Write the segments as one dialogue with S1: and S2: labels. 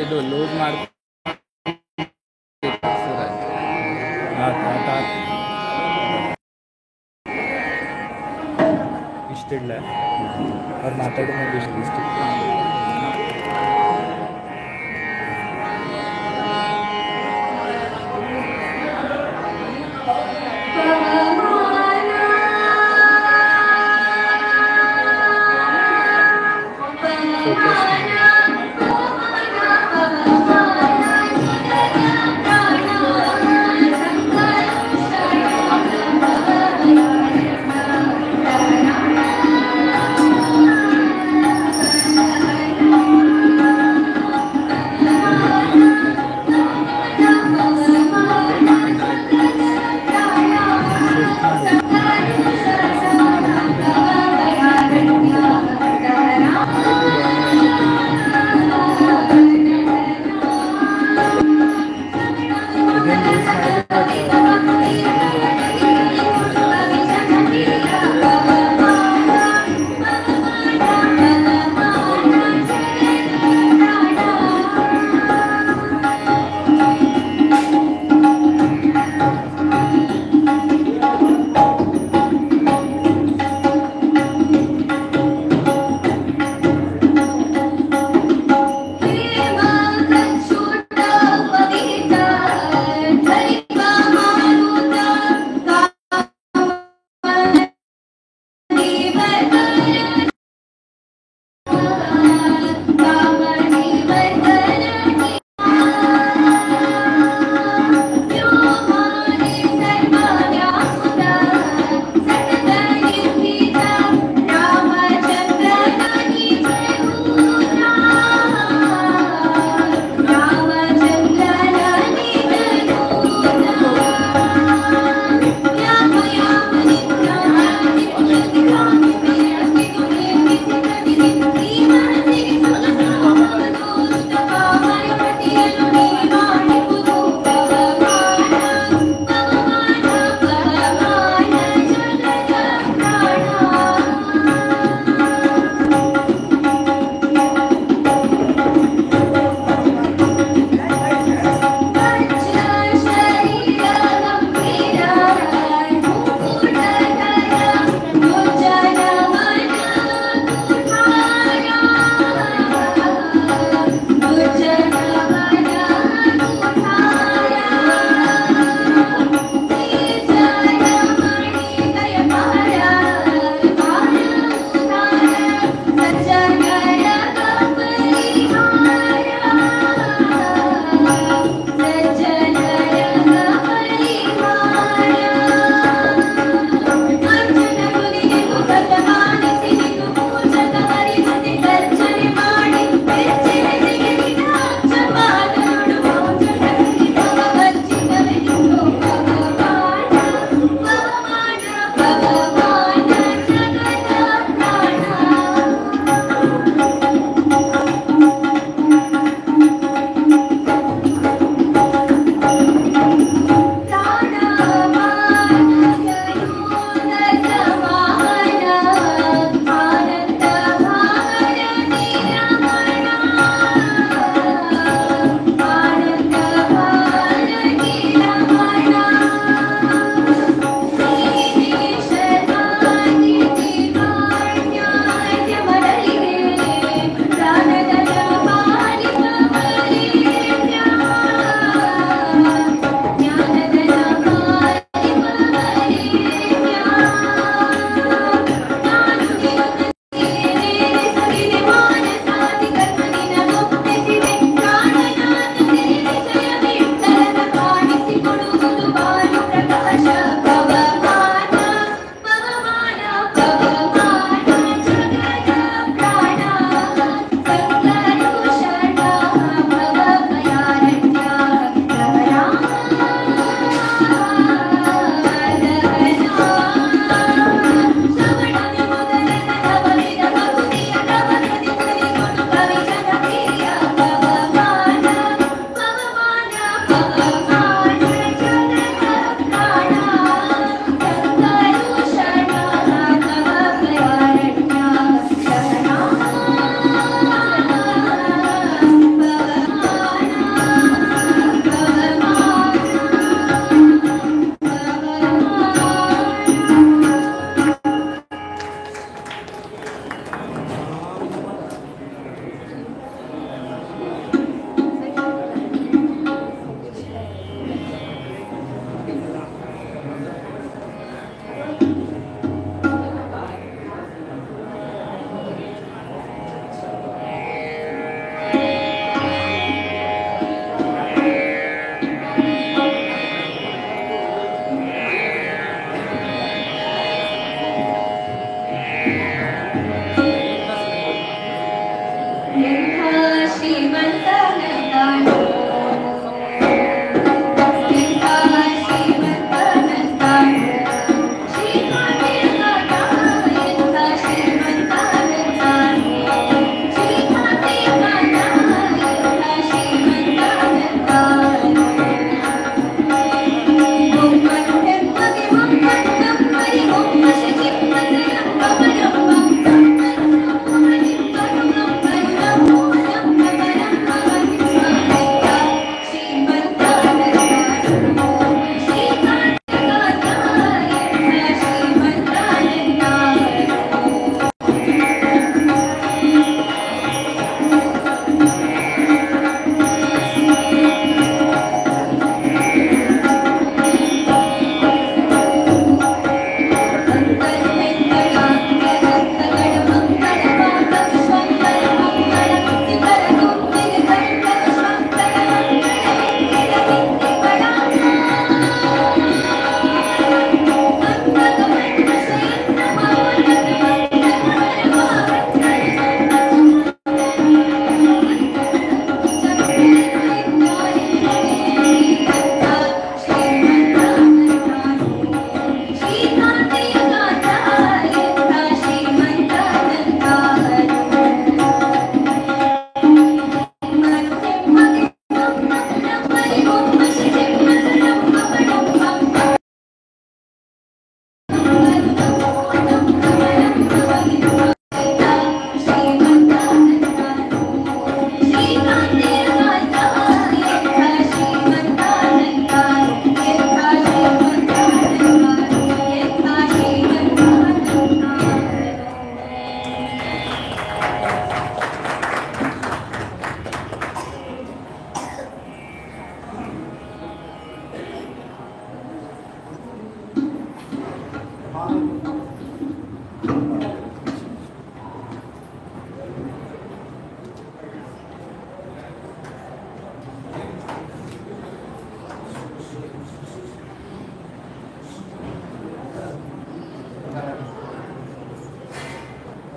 S1: ಇದು ಲೂಸ್ ಮಾಡಿ
S2: ಇಷ್ಟಿಲ್ಲ ಅವ್ರು ಮಾತಾಡೋದು ಇಷ್ಟು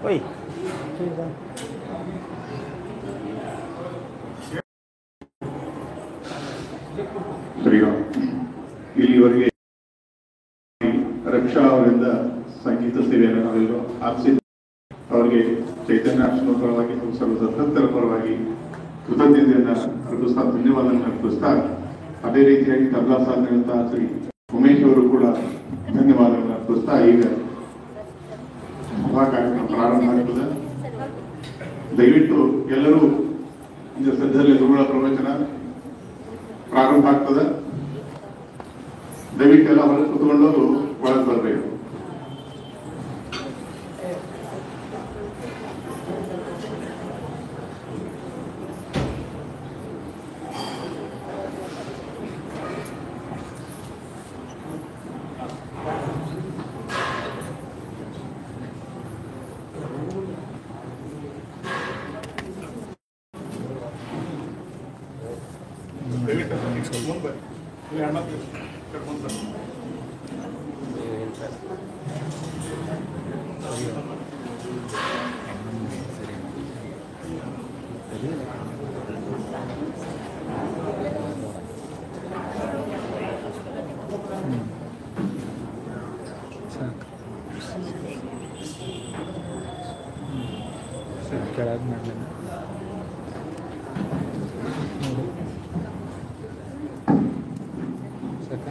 S2: Oi.
S1: ಶ್ರೀರಾಮ್ ಇಲ್ಲಿವರೆಗೆ ರಕ್ಷಾ ಅವರಿಂದ ಸಂಗೀತ ಸೇವೆಯನ್ನು ನಾವೆಲ್ಲರೂ ಆರಿಸಿದ್ದು ಅವರಿಗೆ ಚೈತನ್ಯ ಆಶ್ರಮದ ಪರವಾಗಿ ಸರ್ವ ಸದಸ್ಯರ ಪರವಾಗಿ ಕೃತಜ್ಞತೆಯನ್ನು ಅರ್ಪಿಸ್ತಾ ಧನ್ಯವಾದವನ್ನು ಅರ್ಪಿಸ್ತಾ ಅದೇ ರೀತಿಯಾಗಿ ತಬಲಾ ಸಾಧನೆಯಂತ ಶ್ರೀ ಉಮೇಶ್ ಅವರು ಕೂಡ ಧನ್ಯವಾದವನ್ನು ಅರ್ಪಿಸ್ತಾ ಈಗ ಸಭಾ ಕಾರ್ಯಕ್ರಮ ಪ್ರಾರಂಭ ಆಗ್ತದೆ. ದಯವಿಟ್ಟು ಎಲ್ಲರೂ ಈಗ ಸದ್ಯದಲ್ಲಿ ಗುರುಗಳ ಪ್ರವಚನ ಪ್ರಾರಂಭ ಆಗ್ತದೆ. ದಯವಿಟ್ಟು ಎಲ್ಲ ಹೊರಗೆ ಕುತ್ಕೊಂಡು ಒಳಗೆ ಬರಬೇಕು.
S2: ಕೆಳಗೆ ಮಾಡಲಿಲ್ಲ ಸಾಕ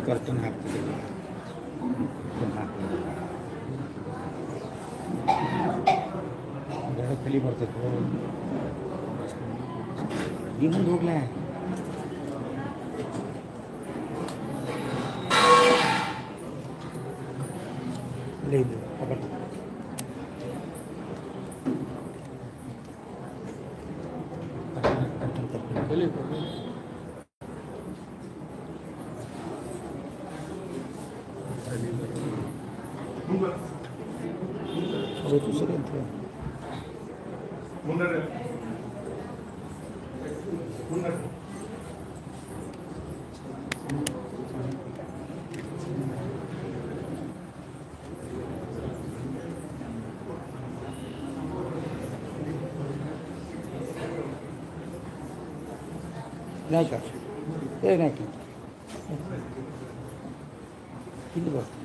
S2: ಕರ್ತನ ಹಾಕ್ತಿದ್ದೆ ಕಲಿ ಬರ್ತೈತೆ ಈ ಮುಂದೆ ಹೋಗ್ಲಾ లేదు ఒకటి అది చూసారు ఎంత ನಾಯಕ ನಾಯಕ ಇಲ್ಲಿ ಬರ್ತದೆ.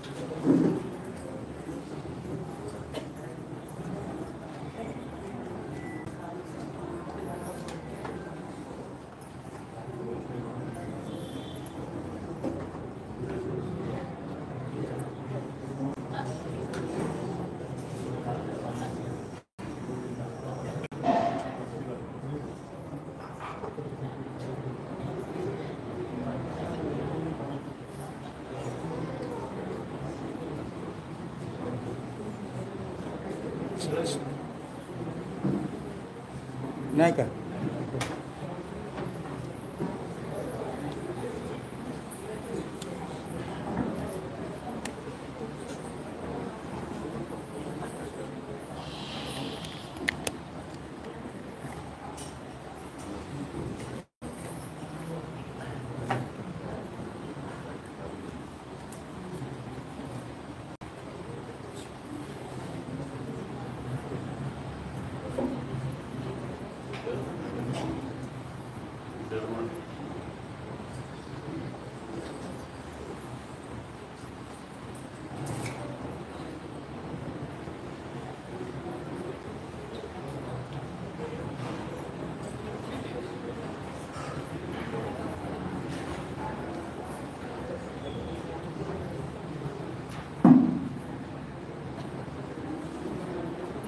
S2: ನಾಯಕ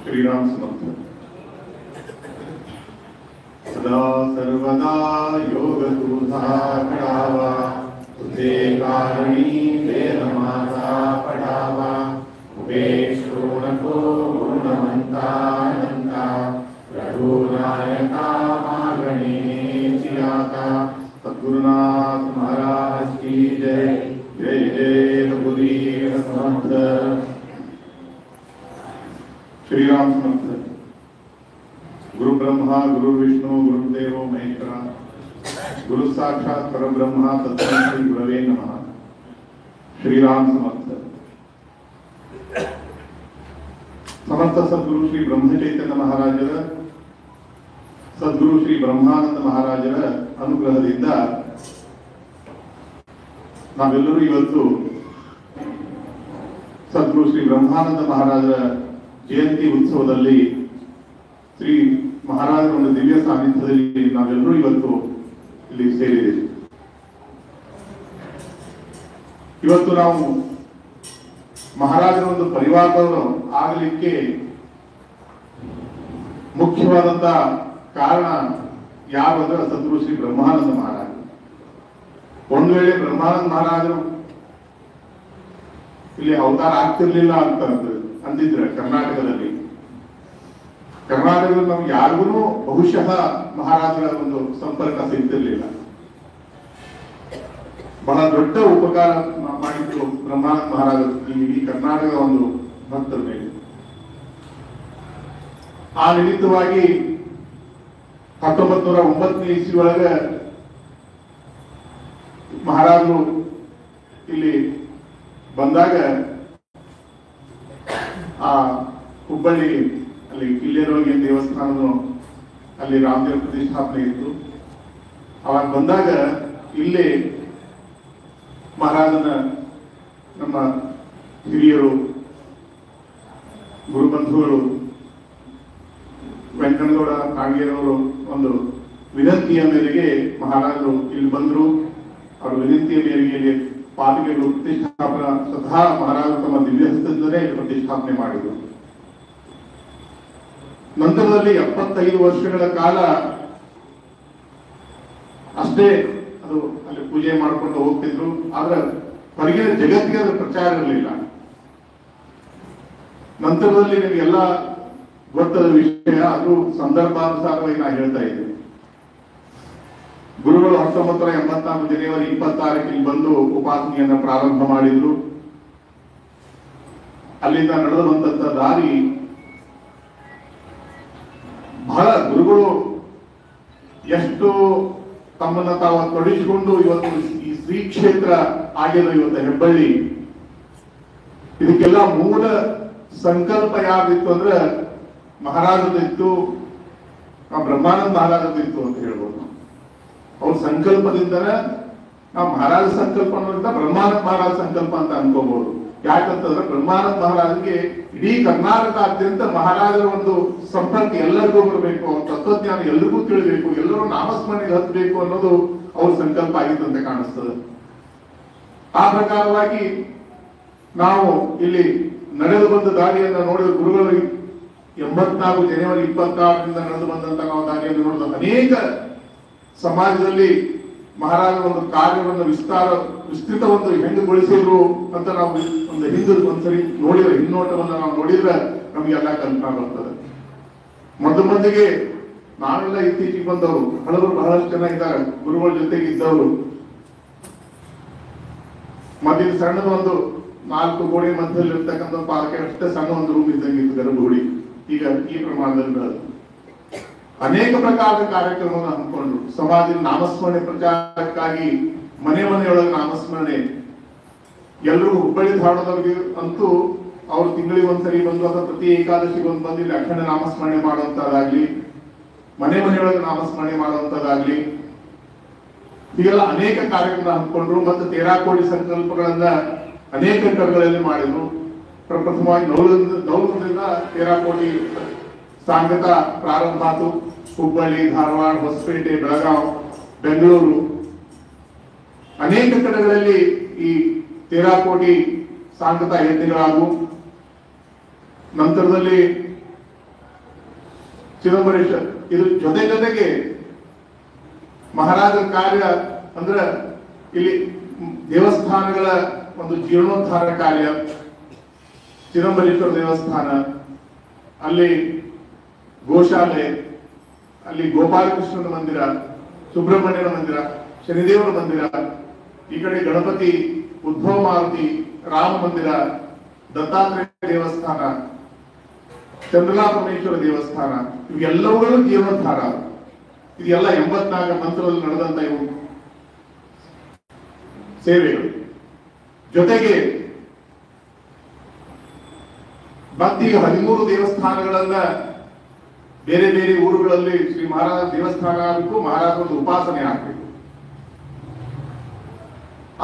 S1: श्रीराम समर्थ। सदा सर्वदा योग दूधा पढ़ावा, तुझे कारणी वेद माता पढ़ावा, उपेक्षो नको गुणवंता रघुनायका मागणे चियाता। सद्गुरुनाथ महाराज की जय। जय जय रघुवीर समर्थ। श्रीराम समर्थ। गुरु ब्रह्मा गुरु विष्णु गुरुदेव महेश्वरा, गुरु साक्षात परब्रह्म तस्मै श्री गुरवे नमः। श्रीराम समर्थ। समर्थ सद्गुरु श्री ब्रह्म चैतन्य महाराजರ सद्गुरु श्री ಬ್ರಹ್ಮಾನಂದ ಮಹಾರಾಜರ ಅನುಗ್ರಹದಿಂದ ನಾವೆಲ್ಲರೂ ಇವತ್ತು ಸದ್ಗುರು ಶ್ರೀ ಬ್ರಹ್ಮಾನಂದ ಮಹಾರಾಜರ ಜಯಂತಿ ಉತ್ಸವದಲ್ಲಿ ಶ್ರೀ ಮಹಾರಾಜರ ಒಂದು ದಿವ್ಯ ಸಾನ್ನಿಧ್ಯದಲ್ಲಿ ನಾವೆಲ್ಲರೂ ಇವತ್ತು ಇಲ್ಲಿ ಸೇರಿದ್ದೇವೆ. ಇವತ್ತು ನಾವು ಮಹಾರಾಜರ ಒಂದು ಪರಿವಾರದವರು ಆಗಲಿಕ್ಕೆ ಮುಖ್ಯವಾದಂತ ಕಾರಣ ಯಾರು ಅಂದ್ರೆ ಸದ್ಗುರು ಶ್ರೀ ಬ್ರಹ್ಮಾನಂದ ಮಹಾರಾಜ. ಒಂದು ವೇಳೆ ಬ್ರಹ್ಮಾನಂದ ಮಹಾರಾಜರು ಇಲ್ಲಿ ಅವತಾರ ಆಗ್ತಿರ್ಲಿಲ್ಲ ಅಂತ ಅಂದಿದ್ರೆ ಕರ್ನಾಟಕದಲ್ಲಿ ನಮ್ಗೆ ಯಾರಿಗೂ ಬಹುಶಃ ಮಹಾರಾಜರ ಒಂದು ಸಂಪರ್ಕ ಸಿಗ್ತಿರ್ಲಿಲ್ಲ. ಬಹಳ ದೊಡ್ಡ ಉಪಕಾರ ಮಾಡಿದ್ರು ಬ್ರಹ್ಮಾನಂದ ಮಹಾರಾಜರು ಈ ಕರ್ನಾಟಕದ ಒಂದು ಭಕ್ತರ ಮೇಲೆ. ಆ ನಿಮಿತ್ತವಾಗಿ 1909ನೇ ಇಸ್ವಿ ಒಳಗೆ ಮಹಾರಾಜರು ಇಲ್ಲಿ ಬಂದಾಗ ಆ ಹುಬ್ಬಳ್ಳಿ ಅಲ್ಲಿ ಕಿಲ್ಲೇರೋಗಿ ದೇವಸ್ಥಾನದ ಅಲ್ಲಿ ರಾಮದೇವ ಪ್ರತಿಷ್ಠಾಪನೆ ಇತ್ತು. ಅವಾಗ ಬಂದಾಗ ಇಲ್ಲಿ ಮಹಾರಾಜನ ನಮ್ಮ ಹಿರಿಯರು ಗುರುಬಂಧುಗಳು ವೆಂಕಟಗೌಡ ಕಾಂಗೇರವರು ಒಂದು ವಿನಂತಿಯ ಮೇರೆಗೆ ಮಹಾರಾಜರು ಇಲ್ಲಿ ಬಂದರು. ಅವರ ವಿನಂತಿಯ ಮೇರೆಗೆ ಇಲ್ಲಿ ಪಾಲಿಕೆಗಳು ಪ್ರತಿಷ್ಠಾಪನಾ ಸ್ವತಃ ಮಹಾರಾಜರು ತಮ್ಮ ದಿವ್ಯ ಹಸ್ತದಿಂದಲೇ ಪ್ರತಿಷ್ಠಾಪನೆ ಮಾಡಿದರು. ನಂತರದಲ್ಲಿ 75 ವರ್ಷಗಳ ಕಾಲ ಅಷ್ಟೇ ಅದು ಅಲ್ಲಿ ಪೂಜೆ ಮಾಡಿಕೊಂಡು ಹೋಗ್ತಿದ್ರು. ಆದ್ರೆ ಹೊರಗಿನ ಜಗತ್ತಿಗೆ ಅದರ ಪ್ರಚಾರ ಇರಲಿಲ್ಲ. ನಂತರದಲ್ಲಿ ನಿಮಗೆಲ್ಲ ಗೊತ್ತದ ವಿಷಯ, ಅದು ಸಂದರ್ಭಾನುಸಾರವಾಗಿ ನಾ ಹೇಳ್ತಾ ಇದ್ದೆ. ಗುರುಗಳು 1984 ಜನವರಿ 26 ಬಂದು ಉಪಾಸನೆಯನ್ನ ಪ್ರಾರಂಭ ಮಾಡಿದ್ರು. ಅಲ್ಲಿಂದ ನಡೆದು ಬಂದಂತ ದಾರಿ ಬಹಳ ಗುರುಗಳು ಎಷ್ಟು ತಮ್ಮನ್ನ ತಾವು ತೊಡಗಿಸಿಕೊಂಡು ಇವತ್ತು ಈ ಶ್ರೀ ಕ್ಷೇತ್ರ ಆಗಿರೋ ಇವತ್ತು ಹೆಬ್ಬಳ್ಳಿ, ಇದಕ್ಕೆಲ್ಲ ಮೂಲ ಸಂಕಲ್ಪ ಯಾವ್ದಿತ್ತು ಅಂದ್ರೆ ಮಹಾರಾಜದಿತ್ತು, ಬ್ರಹ್ಮಾನಂದ ಮಹಾರಾಜದಿತ್ತು ಅಂತ ಹೇಳ್ಬೋದು. ಅವ್ರ ಸಂಕಲ್ಪದಿಂದನೇ ನಾವು ಮಹಾರಾಜ ಸಂಕಲ್ಪ ಅನ್ನೋದ್ರಿಂದ ಬ್ರಹ್ಮಾನಂದ ಮಹಾರಾಜ ಸಂಕಲ್ಪ ಅಂತ ಅನ್ಕೋಬಹುದು. ಯಾಕಂತಂದ್ರೆ ಬ್ರಹ್ಮಾನಂದ ಮಹಾರಾಜರಿಗೆ ಇಡೀ ಕರ್ನಾಟಕಾದ್ಯಂತ ಮಹಾರಾಜರ ಒಂದು ಸಂಪರ್ಕ ಎಲ್ಲರಿಗೂ ಬರಬೇಕು, ಅವ್ರ ತತ್ವಜ್ಞಾನ ಎಲ್ಲರಿಗೂ ತಿಳಿಬೇಕು, ಎಲ್ಲರೂ ನಾಮಸ್ಮರಣೆಗೆ ಹತ್ತಬೇಕು ಅನ್ನೋದು ಅವ್ರ ಸಂಕಲ್ಪ ಆಗಿದ್ದಂತೆ ಕಾಣಿಸ್ತದೆ. ಆ ಪ್ರಕಾರವಾಗಿ ನಾವು ಇಲ್ಲಿ ನಡೆದು ಬಂದ ದಾರಿಯನ್ನ ನೋಡಿದ ಗುರುಗಳು 84 ಜನವರಿ 26ರಿಂದ ನಡೆದು ಬಂದಂತ ನಾವು ದಾರಿಯನ್ನು ನೋಡಿದ ಅನೇಕ ಸಮಾಜದಲ್ಲಿ ಮಹಾರಾಜರ ಒಂದು ಕಾರ್ಯವನ್ನು ವಿಸ್ತೃತವನ್ನು ಹೆಂಗುಗೊಳಿಸಿದ್ರು ಅಂತ ನಾವು ಒಂದ್ಸರಿ ನೋಡಿದ್ರೆ ಹಿನ್ನೋಟವನ್ನು ನಾವು ನೋಡಿದ್ರೆ ನಮಗೆಲ್ಲ ಕಲ್ಪನಾ ಬರ್ತದೆ. ಮೊದಲಿಗೆ ನಾವೆಲ್ಲ ಇತ್ತೀಚೆಗೆ ಬಂದವರು, ಹಲವರು ಬಹಳಷ್ಟು ಜನ ಇದ್ದಾರೆ ಗುರುಗಳ ಜೊತೆಗೆ ಇದ್ದವರು. ಮಧ್ಯ ಸಣ್ಣದ ಒಂದು 4 ಗೋಡೆ ಮಧ್ಯದಲ್ಲಿ ಇರ್ತಕ್ಕಂಥ ಪಾರ್ಕೆ ಅಷ್ಟೇ ಸಣ್ಣ ಒಂದು ರೂಮ್ ಇದ್ದಂಗಿತ್ತು ಗರ್ಭಗುಡಿ. ಈಗ ಈ ಪ್ರಮಾಣದಲ್ಲಿ ಬೆಳೆದು ಅನೇಕ ಪ್ರಕಾರದ ಕಾರ್ಯಕ್ರಮವನ್ನು ಹಮ್ಮಿಕೊಂಡ್ರು. ಸಮಾಜದ ನಾಮಸ್ಮರಣೆ ಪ್ರಚಾರಕ್ಕಾಗಿ ಮನೆ ಮನೆಯೊಳಗೆ ನಾಮಸ್ಮರಣೆ, ಎಲ್ಲರೂ ಹುಬ್ಬಳ್ಳಿ ಧಾರವಾಡದವ್ರಿಗೆ ಅಂತೂ ಅವ್ರು ತಿಂಗಳಿಗೆ ಒಂದ್ಸರಿ ಬಂದು ಅಥವಾ ಪ್ರತಿ ಏಕಾದಶಿಗೆ ಒಂದು ಬಂದು ಇಲ್ಲಿ ಅಖಂಡ ನಾಮಸ್ಮರಣೆ ಮಾಡುವಂತದ್ದಾಗ್ಲಿ, ಮನೆ ಮನೆಯೊಳಗೆ ನಾಮಸ್ಮರಣೆ ಮಾಡುವಂತದ್ದಾಗ್ಲಿ, ಹೀಗೆಲ್ಲ ಅನೇಕ ಕಾರ್ಯಕ್ರಮ ಹಮ್ಮಿಕೊಂಡ್ರು. ಮತ್ತು ತೇರಾಕೋಟಿ ಸಂಕಲ್ಪಗಳನ್ನ ಅನೇಕ ಕಡೆಗಳಲ್ಲಿ ಮಾಡಿದ್ರು. ಪ್ರಪ್ರಥಮವಾಗಿ ನವಲಗುಂದದಿಂದ ತೇರಾಕೋಟಿ ಸಾಂಗತ ಪ್ರಾರಂಭ ಆಯಿತು. ಹುಬ್ಬಳ್ಳಿ, ಧಾರವಾಡ, ಹೊಸಪೇಟೆ, ಬೆಳಗಾವಿ, ಬೆಂಗಳೂರು ಅನೇಕ ಕಡೆಗಳಲ್ಲಿ ಈ ತೇರಾಕೋಟಿ ಸಾಂಗತ ಯಜ್ಞಗಳಾದವು. ನಂತರದಲ್ಲಿ ಚಿದಂಬರೇಶ್ವರ ಇದ್ರ ಜೊತೆಗೆ ಮಹಾರಾಜರ ಕಾರ್ಯ ಅಂದ್ರೆ ಇಲ್ಲಿ ದೇವಸ್ಥಾನಗಳ ಒಂದು ಜೀರ್ಣೋದ್ಧಾರ ಕಾರ್ಯ, ಚಿದಂಬರೇಶ್ವರ ದೇವಸ್ಥಾನ, ಅಲ್ಲಿ ಗೋಶಾಲೆ, ಅಲ್ಲಿ ಗೋಪಾಲಕೃಷ್ಣನ ಮಂದಿರ, ಸುಬ್ರಹ್ಮಣ್ಯನ ಮಂದಿರ, ಶನಿದೇವರ ಮಂದಿರ, ಈ ಕಡೆ ಗಣಪತಿ, ಉದ್ಭವ ಮಾರುತಿ, ರಾಮ ಮಂದಿರ, ದತ್ತಾತ್ರೇಯ ದೇವಸ್ಥಾನ, ಚಂದ್ರಲಾಪರಮೇಶ್ವರ ದೇವಸ್ಥಾನ, ಇವೆಲ್ಲವುಗಳು ಜೀರ್ಣೋದ್ಧಾರ. ಇದೆಲ್ಲ 84 ಮಂತ್ರದಲ್ಲಿ ನಡೆದಂತ ಇವು ಸೇವೆಗಳು. ಜೊತೆಗೆ ಭಕ್ತಿಗೆ 13 ದೇವಸ್ಥಾನಗಳನ್ನ ಬೇರೆ ಬೇರೆ ಊರುಗಳಲ್ಲಿ ಶ್ರೀ ಮಹಾರಾಜ ದೇವಸ್ಥಾನ ಆಗಬೇಕು, ಮಹಾರಾಜರ ಉಪಾಸನೆ ಆಗಬೇಕು.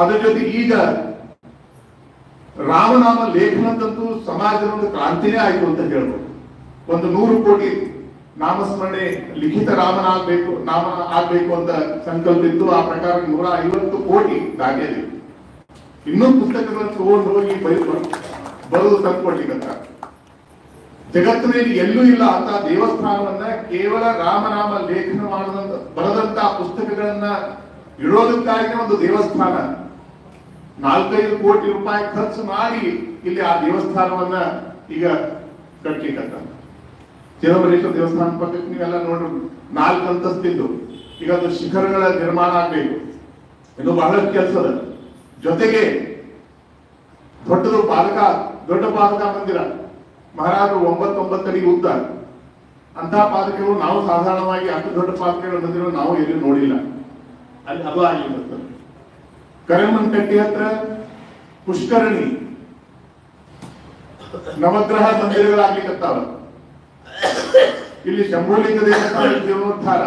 S1: ಅದರ ಜೊತೆ ಈಗ ರಾಮನಾಮ ಲೇಖನದಂತೂ ಸಮಾಜದ ಒಂದು ಕ್ರಾಂತಿನೇ ಆಯಿತು ಅಂತ ಹೇಳ್ಬೋದು. ಒಂದು 100 ಕೋಟಿ ನಾಮಸ್ಮರಣೆ ಲಿಖಿತ ನಾಮ ಆಗ್ಬೇಕು ಅಂತ ಸಂಕಲ್ಪ ಇತ್ತು. ಆ ಪ್ರಕಾರ 150 ಕೋಟಿ ದಾಟಿಯಲ್ಲಿ ಇನ್ನೂ ಪುಸ್ತಕಗಳನ್ನು ತಗೊಂಡು ಹೋಗಿ ಬರೆದು ತಂದ್ಕೊಡ್ಲಿಕ್ಕಂತ ಜಗತ್ತಿನಲ್ಲಿ ಎಲ್ಲೂ ಇಲ್ಲ ಅಂತ ದೇವಸ್ಥಾನವನ್ನ ಕೇವಲ ರಾಮನಾಮ ಲೇಖನ ಬರೆದಂತ ಪುಸ್ತಕಗಳನ್ನ ಇಡೋದಕ್ಕಾಗಿ ಒಂದು ದೇವಸ್ಥಾನ 4-5 ಕೋಟಿ ರೂಪಾಯಿ ಖರ್ಚು ಮಾಡಿ ಇಲ್ಲಿ ಆ ದೇವಸ್ಥಾನವನ್ನ ಈಗ ಕಟ್ಲಿಕ್ಕಂತ. ಚಿದಂಬರೇಶ್ವರ ದೇವಸ್ಥಾನ ಪಕ್ಕಕ್ಕೆ ನೀವೆಲ್ಲ ನೋಡ್ರಿ 4 ಅಂತಸ್ತಿದ್ದು, ಈಗ ಅದು ಶಿಖರಗಳ ನಿರ್ಮಾಣ ಆಗ್ಬೇಕು. ಇದು ಬಹಳಷ್ಟು ಕೆಲಸದ ಜೊತೆಗೆ ದೊಡ್ಡ ಪಾದಕ ಮಂದಿರ, ಮಹಾರಾಜರು 9 ಅಡಿ ಉದ್ದ ಅಂತ ಪಾದಕೆಗಳು ನಾವು ಸಾಧಾರಣವಾಗಿ ಅಷ್ಟು ದೊಡ್ಡ ಪಾದಕೆಗಳ ಮಂದಿರ ನಾವು ಎಲ್ಲಿ ನೋಡಿಲ್ಲ. ಅಲ್ಲಿ ಅದು ಆಗಿರುತ್ತೆ. ಕರೆಮನ್ಕಟ್ಟಿ ಹತ್ರ ಪುಷ್ಕರಣಿ ನವಗ್ರಹ ಮಂದಿರಗಳಾಗ್ಲಿಕ್ಕತ್ತಾವ. ಇಲ್ಲಿ ಶಂಭುಲಿಂಗ ದೇವಸ್ಥಾನ ಜೀರ್ಣೋದ್ಧಾರ,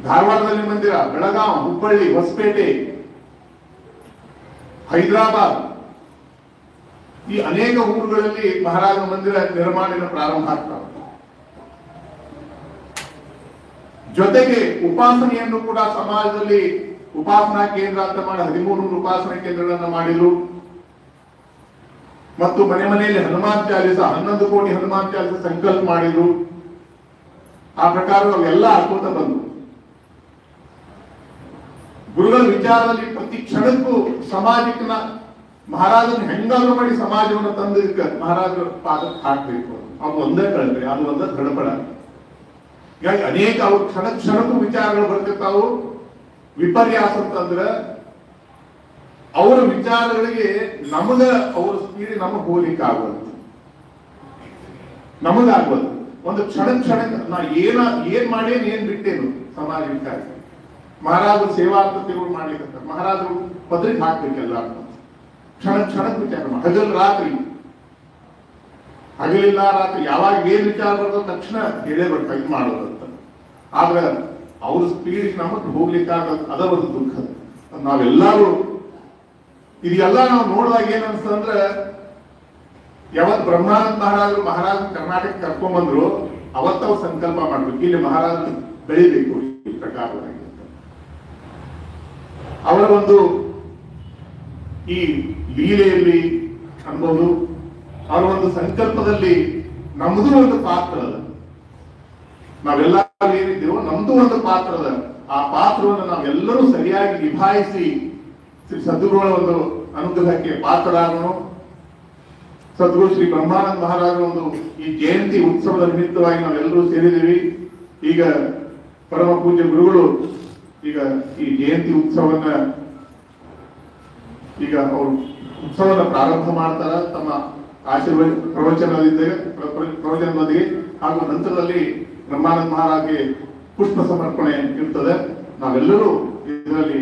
S1: ಧಾರವಾಡದಲ್ಲಿ ಮಂದಿರ, ಬೆಳಗಾವಿ, ಹುಬ್ಬಳ್ಳಿ, ಹೊಸಪೇಟೆ, ಹೈದರಾಬಾದ್, ಈ ಅನೇಕ ಊರುಗಳಲ್ಲಿ ಮಹಾರಾಜ ಮಂದಿರ ನಿರ್ಮಾಣ ಪ್ರಾರಂಭ ಆಗ್ತಾವ. ಜೊತೆಗೆ ಉಪಾಸನೆಯನ್ನು ಕೂಡ ಸಮಾಜದಲ್ಲಿ ಉಪಾಸನಾ ಕೇಂದ್ರ ಅಂತ ಮಾಡಿ 13 ಉಪಾಸನಾ ಕೇಂದ್ರಗಳನ್ನು ಮಾಡಿದ್ರು. ಮತ್ತು ಮನೆ ಮನೆಯಲ್ಲಿ ಹನುಮಾನ್ ಚಾಲಿಸ 11 ಕೋಟಿ ಹನುಮಾನ್ ಚಾಲಿಸ ಸಂಕಲ್ಪ ಮಾಡಿದ್ರು. ಆ ಪ್ರಕಾರ ಅವೆಲ್ಲ ಹಾಕೋತ ಬಂದು ಗುರುಗಳ ವಿಚಾರದಲ್ಲಿ ಪ್ರತಿ ಕ್ಷಣಕ್ಕೂ ಸಮಾಜಕ್ಕೆ ಮಹಾರಾಜನ ಹೆಂಗಾದ್ರೂ ಮಾಡಿ ಸಮಾಜವನ್ನು ತಂದು ಮಹಾರಾಜರ ಪಾದಕ್ಕೆ ಹಾಕ್ಬೇಕು. ಅದು ಒಂದೇ ಕಳ್ರಿ, ಅದು ಒಂದೇ ಗಡಬಡ. ಹೀಗಾಗಿ ಅನೇಕ ಅವ್ರ ಕ್ಷಣಕ್ಕೂ ವಿಚಾರಗಳು ಬರ್ತಿರ್ತಾವು. ವಿಪರ್ಯಾಸ ಅಂತಂದ್ರೆ ಅವರ ವಿಚಾರಗಳಿಗೆ ಅವ್ರ ಸ್ಪೀಡ್ ನಮಗ್ ಹೋಗ್ಲಿಕ್ಕೆ ಆಗೋದು, ನಮಗಾಗೋದು. ಒಂದು ಕ್ಷಣ ನಾ ಏನ್ ಮಾಡೇನು ಏನ್ ಬಿಟ್ಟೇನು ಸಮಾಜ ವಿಚಾರ. ಮಹಾರಾಜರು ಸೇವಾರ್ಥತೆಗಳು ಮಾಡ್ಲಿಕ್ಕೆ ಮಹಾರಾಜರು ಪತ್ರಿಕೆ ಹಾಕ್ಬೇಕೆಲ್ಲ ಕ್ಷಣಕ್ಕೆ ವಿಚಾರ ಹಗಲಿಲ್ಲ ರಾತ್ರಿ ಯಾವಾಗ ಏನ್ ವಿಚಾರ ಬರ್ತೋ ತಕ್ಷಣ ಹೇಳೇ ಬರ್ತಾ ಇದು ಮಾಡೋದಂತ. ಆದ್ರೆ ಅವ್ರ ಸ್ಪೀಡ್ ನಮಗೆ ಹೋಗ್ಲಿಕ್ಕಾಗ ಅದ ಒಂದು ದುಃಖ. ನಾವೆಲ್ಲರೂ ಇದೆಲ್ಲ ನಾವು ನೋಡಿದಾಗ ಏನನ್ಸ್ತಂದ್ರೆ, ಯಾವತ್ ಬ್ರಹ್ಮಾನಂದ ಮಹಾರಾಜ್ ಕರ್ನಾಟಕ ಕರ್ಕೊಂಡ್ ಬಂದ್ರು ಅವತ್ತ ಅವ್ರು ಸಂಕಲ್ಪ ಮಾಡ್ಬೇಕು, ಇಲ್ಲಿ ಮಹಾರಾಜ್ ಬೆಳಿಬೇಕು ಈ ಪ್ರಕಾರವಾಗಿ. ಅವರ ಒಂದು ಈ ಲೀಲೆಯಲ್ಲಿ ಅನ್ಬೋದು, ಅವರ ಒಂದು ಸಂಕಲ್ಪದಲ್ಲಿ ನಮ್ದು ಒಂದು ಪಾತ್ರ ಅದ. ನಾವೆಲ್ಲ ಏನಿದ್ದೀವೋ ನಮ್ದು ಒಂದು ಪಾತ್ರ ಅದ. ಆ ಪಾತ್ರವನ್ನು ನಾವೆಲ್ಲರೂ ಸರಿಯಾಗಿ ನಿಭಾಯಿಸಿ ಶ್ರೀ ಸದ್ಗುರುಗಳ ಒಂದು ಅನುಗ್ರಹಕ್ಕೆ ಪಾತ್ರರಾಗೋಣ. ಸದ್ಗುರು ಶ್ರೀ ಬ್ರಹ್ಮಾನಂದ ಮಹಾರಾಜರ ಒಂದು ಈ ಜಯಂತಿ ಉತ್ಸವದ ನಿಮಿತ್ತವಾಗಿ ನಾವೆಲ್ಲರೂ ಸೇರಿದ್ದೀವಿ. ಈಗ ಪರಮ ಪೂಜ್ಯ ಗುರುಗಳು ಈಗ ಈ ಜಯಂತಿ ಉತ್ಸವವನ್ನ ಈಗ ಅವರು ಉತ್ಸವನ ಪ್ರಾರಂಭ ಮಾಡ್ತಾರ ತಮ್ಮ ಆಶೀರ್ವಾದ ಪ್ರವಚನದೊಂದಿಗೆ. ಹಾಗೂ ನಂತರದಲ್ಲಿ ಬ್ರಹ್ಮಾನಂದ ಮಹಾರಾಜ್ಗೆ ಪುಷ್ಪ ಸಮರ್ಪಣೆ ಇರ್ತದೆ. ನಾವೆಲ್ಲರೂ ಇದರಲ್ಲಿ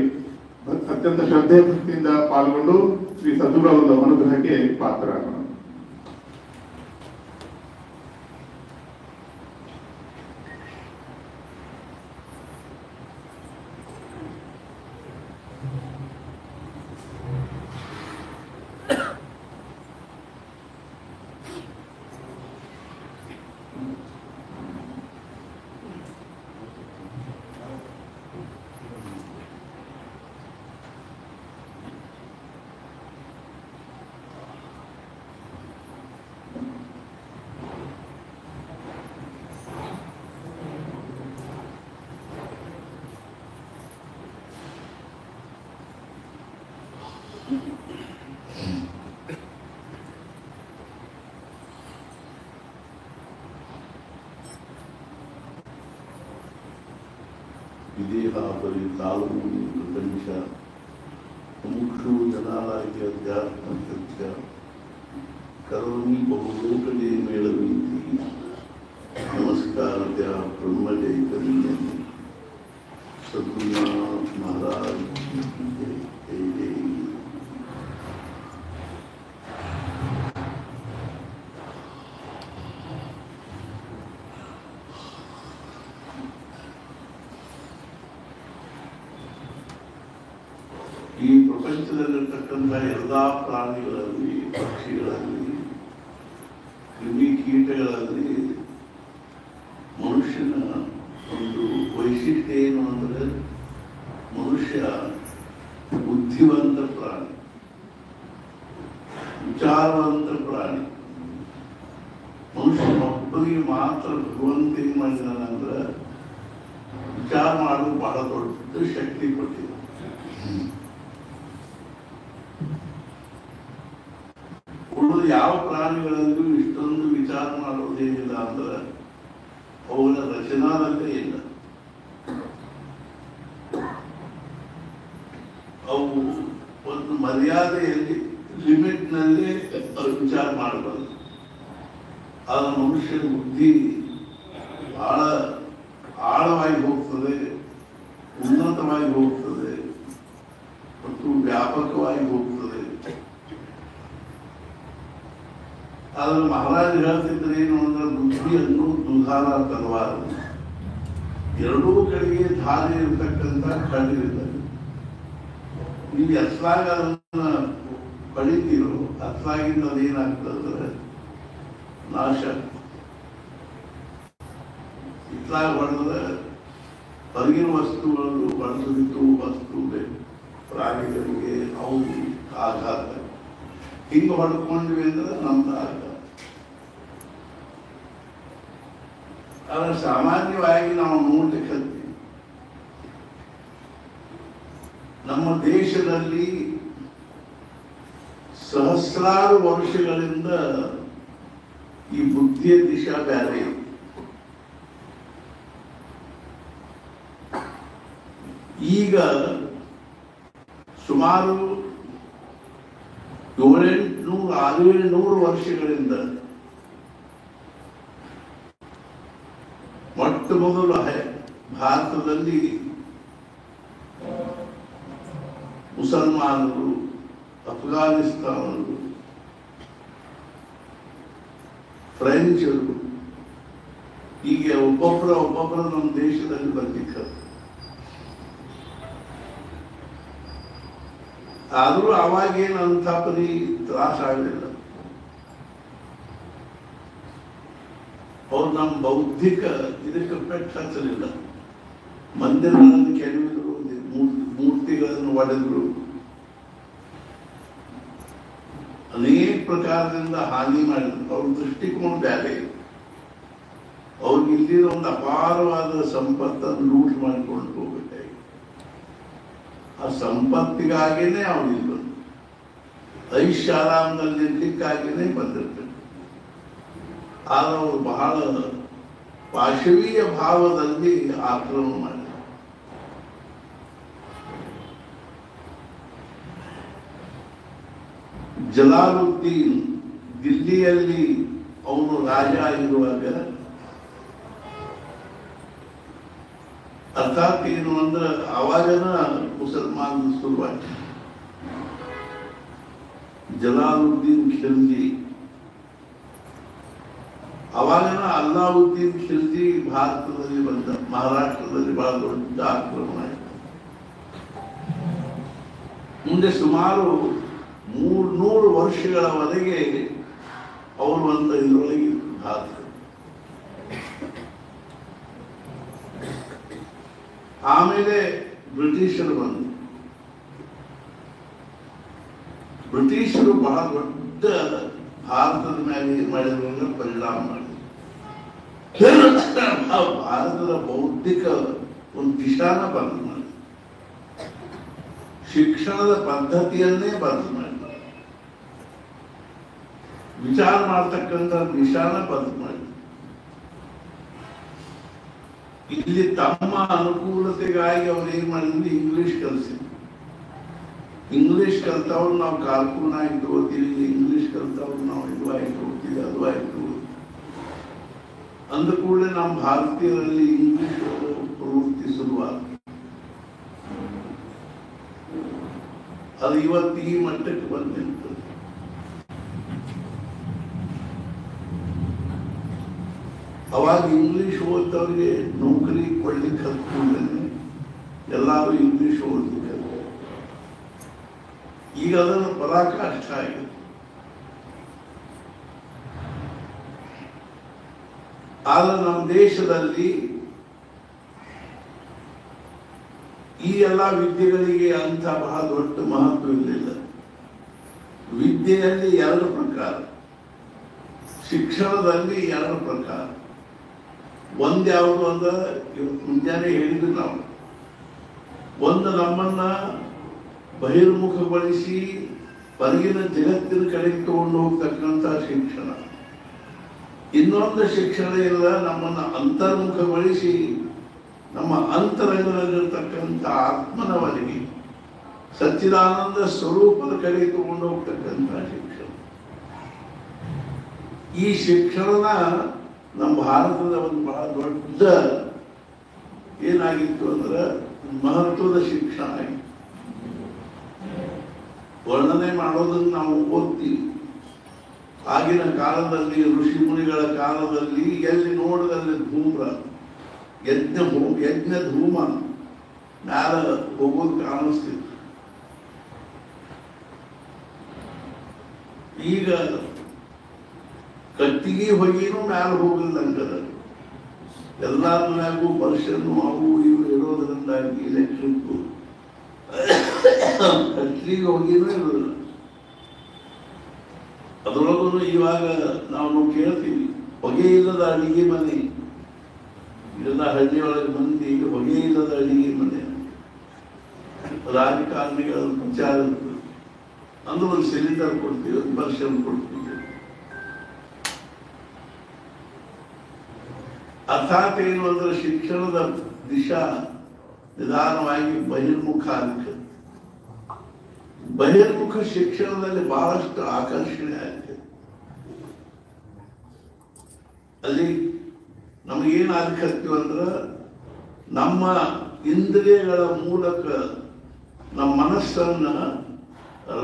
S1: ಅತ್ಯಂತ ಶ್ರದ್ಧೆ ಭಕ್ತಿಯಿಂದ ಪಾಲ್ಗೊಂಡು ಶ್ರೀ ಸದ್ಗುರುಗಳ ಒಂದು ಅನುಗ್ರಹಕ್ಕೆ ಪಾತ್ರರಾಗೋಣ.
S3: ವಿದೇಹಾಪರಿ ತಾಲೂಕು ಪ್ರಪಂಚ ಮುಕ್ಷು ಜನಾಲಾಗಿ ಅಧ್ಯಾತ್ಮ ಸತ್ಯ ಕರೋಮಿ ಬಹುಲೋಕದೇ ಮೇಳವೀತಿ ನಮಸ್ಕಾರದ ಬ್ರಹ್ಮಜೈತನ್ಯ ಸದ್ಗುರುನಾಥ ಮಹಾರಾಜ್ ಜೈ ಜೈ. ಈ ಪ್ರಪಂಚದಲ್ಲಿರ್ತಕ್ಕಂಥ ಎಲ್ಲ ಪ್ರಾಣಿಗಳಲ್ಲಿ, ಪಕ್ಷಿಗಳಲ್ಲಿ, ಕ್ರಿಮಿ ಕೀಟಗಳಲ್ಲಿ ಮನುಷ್ಯನ ಒಂದು ವೈಶಿಷ್ಟ್ಯ ಏನು ಅಂದರೆ, ಮನುಷ್ಯ ಬುದ್ಧಿವಂತ ಪ್ರಾಣಿ, ವಿಚಾರವಂತ ಪ್ರಾಣಿ. ಮನುಷ್ಯನೊಬ್ಬರಿಗೆ ಮಾತ್ರ ಭಗವಂತ ಏನ್ ಮಾಡಿದಾನಂದ್ರೆ ವಿಚಾರ ಮಾಡೋದು ಬಹಳ ದೊಡ್ಡ ಶಕ್ತಿ ಕೊಟ್ಟಿದೆ. ಉಳಿದ ಯಾವ ಪ್ರಾಣಿಗಳಲ್ಲೂ ಇಷ್ಟೊಂದು ವಿಚಾರ ಮಾಡೋದೇನಿಲ್ಲ ಅಂದ್ರೆ ಅವುಗಳ ರಚನಾದಲ್ಲೇ ಇಲ್ಲ. ಅವು ಒಂದು ಮರ್ಯಾದೆಯಲ್ಲಿ ಲಿಮಿಟ್ನಲ್ಲಿ ವಿಚಾರ ಮಾಡಬಾರದು. ಆದ ಮನುಷ್ಯನ ಬುದ್ಧಿ ಬಹಳ ಆಳವಾಗಿ ಹೋಗ್ತದೆ, ಉನ್ನತವಾಗಿ ಹೋಗ್ತದೆ ಮತ್ತು ವ್ಯಾಪಕವಾಗಿ ಹೋಗ್ತದೆ. ಆದ್ರೆ ಮಹಾರಾಜ್ ಹೇಳ್ತಿದ್ರೆ ಏನು ಅಂದ್ರೆ, ಬುದ್ಧಿಯನ್ನು ದುಧಾರ ತಲವಾರ, ಎರಡೂ ಕಡೆಗೆ ಧಾರೆ ಇರತಕ್ಕಂಥ ಕಣ್ಣಿರ್ತದೆ. ನೀವು ಅಸ್ಲಾಗ ಅದನ್ನ ಪಡಿತೀರೋ, ಅಸ್ಲಾಗಿಂದ ಅದೇನಾಗ್ತದಂದ್ರೆ ನಾಶ. ಇತ್ಲಾಗ ಹೊಡೆದ್ರೆ ಹೊರಗಿನ ವಸ್ತುಗಳು ಬಳಸದಿತ್ತು ವಸ್ತು ಪ್ರಾಣಿಗಳಿಗೆ ಅವು ಆಘಾತ. ಹಿಂಗೆ ಹೊಡ್ಕೊಂಡ್ವಿ ಅಂದ್ರೆ ನಮ್ದು ಆಘಾತ. ಆದ್ರೆ ಸಾಮಾನ್ಯವಾಗಿ ನಾವು ನೋಡ್ಲಿಕ್ಕೆ ನಮ್ಮ ದೇಶದಲ್ಲಿ ಸಹಸ್ರಾರು ವರ್ಷಗಳಿಂದ ಈ ಬುದ್ಧಿಯ ದಿಶಾ ಬೇರೆ. ಈಗ ಸುಮಾರು 700-600 ವರ್ಷಗಳಿಂದ ಮೊಟ್ಟ ಮೊದಲು ಭಾರತದಲ್ಲಿ ಮುಸಲ್ಮಾನರು, ಅಫ್ಘಾನಿಸ್ತಾನರು, ಫ್ರೆಂಚರು ಈಗ ಒಬ್ಬೊಬ್ಬರು ನಮ್ಮ ದೇಶದಲ್ಲಿ ಬರ್ಲಿಕ್ಕೆ ಆದ್ರೂ ಅವಾಗೇನು ಅಂತ ಪರಿ ತ್ರಾಸ ಆಗಲಿಲ್ಲ. ಅವ್ರು ನಮ್ಮ ಬೌದ್ಧಿಕ ಇದಕ್ಕೆ ಪೆಟ್ಟು ಹಚ್ಚಲಿಲ್ಲ. ಮಂದಿರಗಳನ್ನು ಕೆಡವಿದ್ರು, ಮೂರ್ತಿಗಳನ್ನು ಒಡೆದ್ರು, ಅನೇಕ ಪ್ರಕಾರದಿಂದ ಹಾನಿ ಮಾಡಿದ್ರು. ಅವ್ರ ದೃಷ್ಟಿಕೋನ ಬೇರೆ. ಅವ್ರಿಗೆ ಇಲ್ಲಿರೋ ಒಂದು ಅಪಾರವಾದ ಸಂಪತ್ತನ್ನು ಲೂಟ್ ಮಾಡಿಕೊಂಡು ಹೋಗ್ಬೇಕಾಗಿ ಆ ಸಂಪತ್ತಿಗಾಗಿನೇ ಅವ್ರಿಗೆ ಬಂದು ಐಷಾರಾಮದಲ್ಲಿ ಇರ್ಲಿಕ್ಕಾಗಿನೇ ಬಂದಿರ್ತಾರೆ. ಆದ್ರೆ ಅವರು ಬಹಳ ಪಾಶವೀಯ ಭಾವದಲ್ಲಿ ಆಕ್ರಮಣ ಮಾಡಿದರು. ಜಲಾಲುದ್ದೀನ್ ದಿಲ್ಲಿಯಲ್ಲಿ ಅವನು ರಾಜ ಇರುವಾಗ ಅರ್ಥಾತ್ ಏನು ಅಂದ್ರೆ ಅವಾಗನ ಮುಸಲ್ಮಾನ ಶುರುವಾಯಿತು. ಜಲಾಲುದ್ದೀನ್ ಖಿಲ್ಜಿ ಅವಾಗನ ಅಲ್ಲಾವುದ್ದೀನ್ ಖಿಲ್ಜಿ ಭಾರತದಲ್ಲಿ ಬಂದ. ಮಹಾರಾಷ್ಟ್ರದಲ್ಲಿ ಬಹಳ ದೊಡ್ಡ ಆಕ್ರಮಣ ಆಯಿತು. ಮುಂದೆ ಸುಮಾರು 300 ವರ್ಷಗಳವರೆಗೆ ಅವರು ಅಂತ ಇದರೊಳಗೆ ಭಾರತ. ಆಮೇಲೆ ಬ್ರಿಟಿಷರು ಬಂದರು. ಬ್ರಿಟಿಷರು ಬಹಳ ದೊಡ್ಡ ಭಾರತದ ಮೇಲೆ ಏನ್ ಮಾಡಿದ್ರು ಪರಿಣಾಮ ಮಾಡಿದ್ರು. ಭಾರತದ ಬೌದ್ಧಿಕ ಒಂದು ದಿಶಾನ ಬದಲು ಮಾಡಿ, ಶಿಕ್ಷಣದ ಪದ್ಧತಿಯನ್ನೇ ಬದಲು ಮಾಡಿ, ವಿಚಾರ ಮಾಡ್ತಕ್ಕಂಥ ದಿಶಾನ ಬದಲು ಮಾಡಿ, ಇಲ್ಲಿ ತಮ್ಮ ಅನುಕೂಲತೆಗಾಗಿ ಅವ್ರು ಏನ್ ಮಾಡಿದ್ರು, ಇಂಗ್ಲಿಷ್ ಕಲಿಸಿದ್ರು. ಇಂಗ್ಲಿಷ್ ಕಲ್ತವ್ರು ನಾವು ಕಾರ್ಕೂನ್ ಆಯ್ತು ಓದ್ತೀವಿ, ಇಂಗ್ಲಿಷ್ ಕಲ್ತವ್ರು ನಾವು ಇದು ಆಯ್ತು ಓದ್ತೀವಿ, ಅದು ಆಯ್ತು ಅಂದ ಕೂಡಲೇ ನಮ್ಮ ಭಾರತೀಯರಲ್ಲಿ ಇಂಗ್ಲಿಷ್ ಪ್ರವೃತ್ತಿ ಶುರುವಾದ. ಅದು ಇವತ್ತು ಈ ಮಟ್ಟಕ್ಕೆ ಬಂದು ನಿಂತದೆ. ಅವಾಗ ಇಂಗ್ಲಿಷ್ ಓದ್ದವ್ರಿಗೆ ನೌಕರಿ ಕೊಡ್ಲಿಕ್ಕೆ ಕಲ್ತ್ಕೊಂಡ್ರೆ ಎಲ್ಲರೂ ಇಂಗ್ಲಿಷ್ ಓದ್ಲಿಕ್ಕೆ. ಈಗ ಅದನ್ನು ಪರಾಕಾಷ್ಠ ಆಗಿದೆ. ಆದ್ರೆ ನಮ್ಮ ದೇಶದಲ್ಲಿ ಈ ಎಲ್ಲ ವಿದ್ಯೆಗಳಿಗೆ ಅಂತ ಬಹಳ ದೊಡ್ಡ ಮಹತ್ವ ಇರಲಿಲ್ಲ. ವಿದ್ಯೆಯಲ್ಲಿ 2 ಪ್ರಕಾರ, ಶಿಕ್ಷಣದಲ್ಲಿ 2 ಪ್ರಕಾರ. ಒಂದು ಯಾವುದು ಅಂದ್ರೆ ಇವತ್ತು ಮುಂಜಾನೆ ಹೇಳಿದ್ರು ನಾವು, ಒಂದು ನಮ್ಮನ್ನ ಬಹಿರ್ಮುಖಗೊಳಿಸಿ ಹೊರಗಿನ ಜಗತ್ತಿನ ಕಡೆಗೆ ತಗೊಂಡು ಹೋಗ್ತಕ್ಕಂಥ ಶಿಕ್ಷಣ. ಇನ್ನೊಂದು ಶಿಕ್ಷಣ ಇಲ್ಲ, ನಮ್ಮನ್ನ ಅಂತರ್ಮುಖಗೊಳಿಸಿ ನಮ್ಮ ಅಂತರಂಗದಲ್ಲಿರ್ತಕ್ಕಂಥ ಆತ್ಮನವರಿಗೆ ಸಚ್ಚಿದಾನಂದ ಸ್ವರೂಪದ ಕಡೆಗೆ ತಗೊಂಡು ಹೋಗ್ತಕ್ಕಂಥ ಶಿಕ್ಷಣ. ಈ ಶಿಕ್ಷಣನ ನಮ್ಮ ಭಾರತದ ಒಂದು ಬಹಳ ದೊಡ್ಡ ಏನಾಗಿತ್ತು ಅಂದ್ರೆ ಮಹತ್ವದ ಶಿಕ್ಷಣ ಆಗಿತ್ತು. ವರ್ಣನೆ ಮಾಡೋದನ್ನು ನಾವು ಓದ್ತೀವಿ. ಆಗಿನ ಕಾಲದಲ್ಲಿ ಋಷಿ ಮುನಿಗಳ ಕಾಲದಲ್ಲಿ ಎಲ್ಲಿ ನೋಡಿದಲ್ಲಿ ಧೂಮ್ರ, ಯಜ್ಞ ಧೂಮ ಮ್ಯಾಲ ಹೋಗೋದು ಕಾಣಿಸ್ತಿತ್ತು. ಈಗ ಕಟ್ಟಿಗೆ ಹೊಗೆನೂ ಮ್ಯಾಲ ಹೋಗಲಿಲ್ಲಂಗದ. ಎಲ್ಲಾರ ಮ್ಯಾಗೂ ಪರ್ಷನ್ನು ಅವು ಇವು ಇರೋದ್ರಿಂದಾಗಿ ಎಲೆಕ್ಟ್ರಿಕ್ ಕಟ್ಟಿಗೆ ಹೊಗೆನೂ ಇರೋದಿಲ್ಲ. ಅದರೊಳಗೂ ಇವಾಗ ನಾವು ಕೇಳ್ತೀವಿ ಹೊಗೆ ಇಲ್ಲದ ಅಡಿಗೆ ಮನೆ. ಇದೆಲ್ಲ ಹಳ್ಳಿಯೊಳಗೆ ಮಂದಿ ಹೊಗೆ ಇಲ್ಲದ ಅಡಿಗೆ ಮನೆ ರಾಜಕಾರಣಿಗಳ ವಿಚಾರ ಅಂದ್ರೆ ಒಂದು ಸಿಲಿಂಡರ್ ಕೊಡ್ತೀವಿ, ಒಂದು ಪರ್ಷನ್ ಕೊಡ್ತೀವಿ. ಅರ್ಥಾತ್ ಏನು ಅಂದ್ರೆ ಶಿಕ್ಷಣದ ದಿಶಾ ನಿಧಾನವಾಗಿ ಬಹಿರ್ಮುಖ ಆಗುತ್ತೆ. ಬಹಿರ್ಮುಖ ಶಿಕ್ಷಣದಲ್ಲಿ ಬಹಳಷ್ಟು ಆಕರ್ಷಣೆ ಆಗುತ್ತೆ. ಅಲ್ಲಿ ನಮಗೇನಾಗ್ತೀವಿ ಅಂದ್ರೆ ನಮ್ಮ ಇಂದ್ರಿಯಗಳ ಮೂಲಕ ನಮ್ಮ ಮನಸ್ಸನ್ನ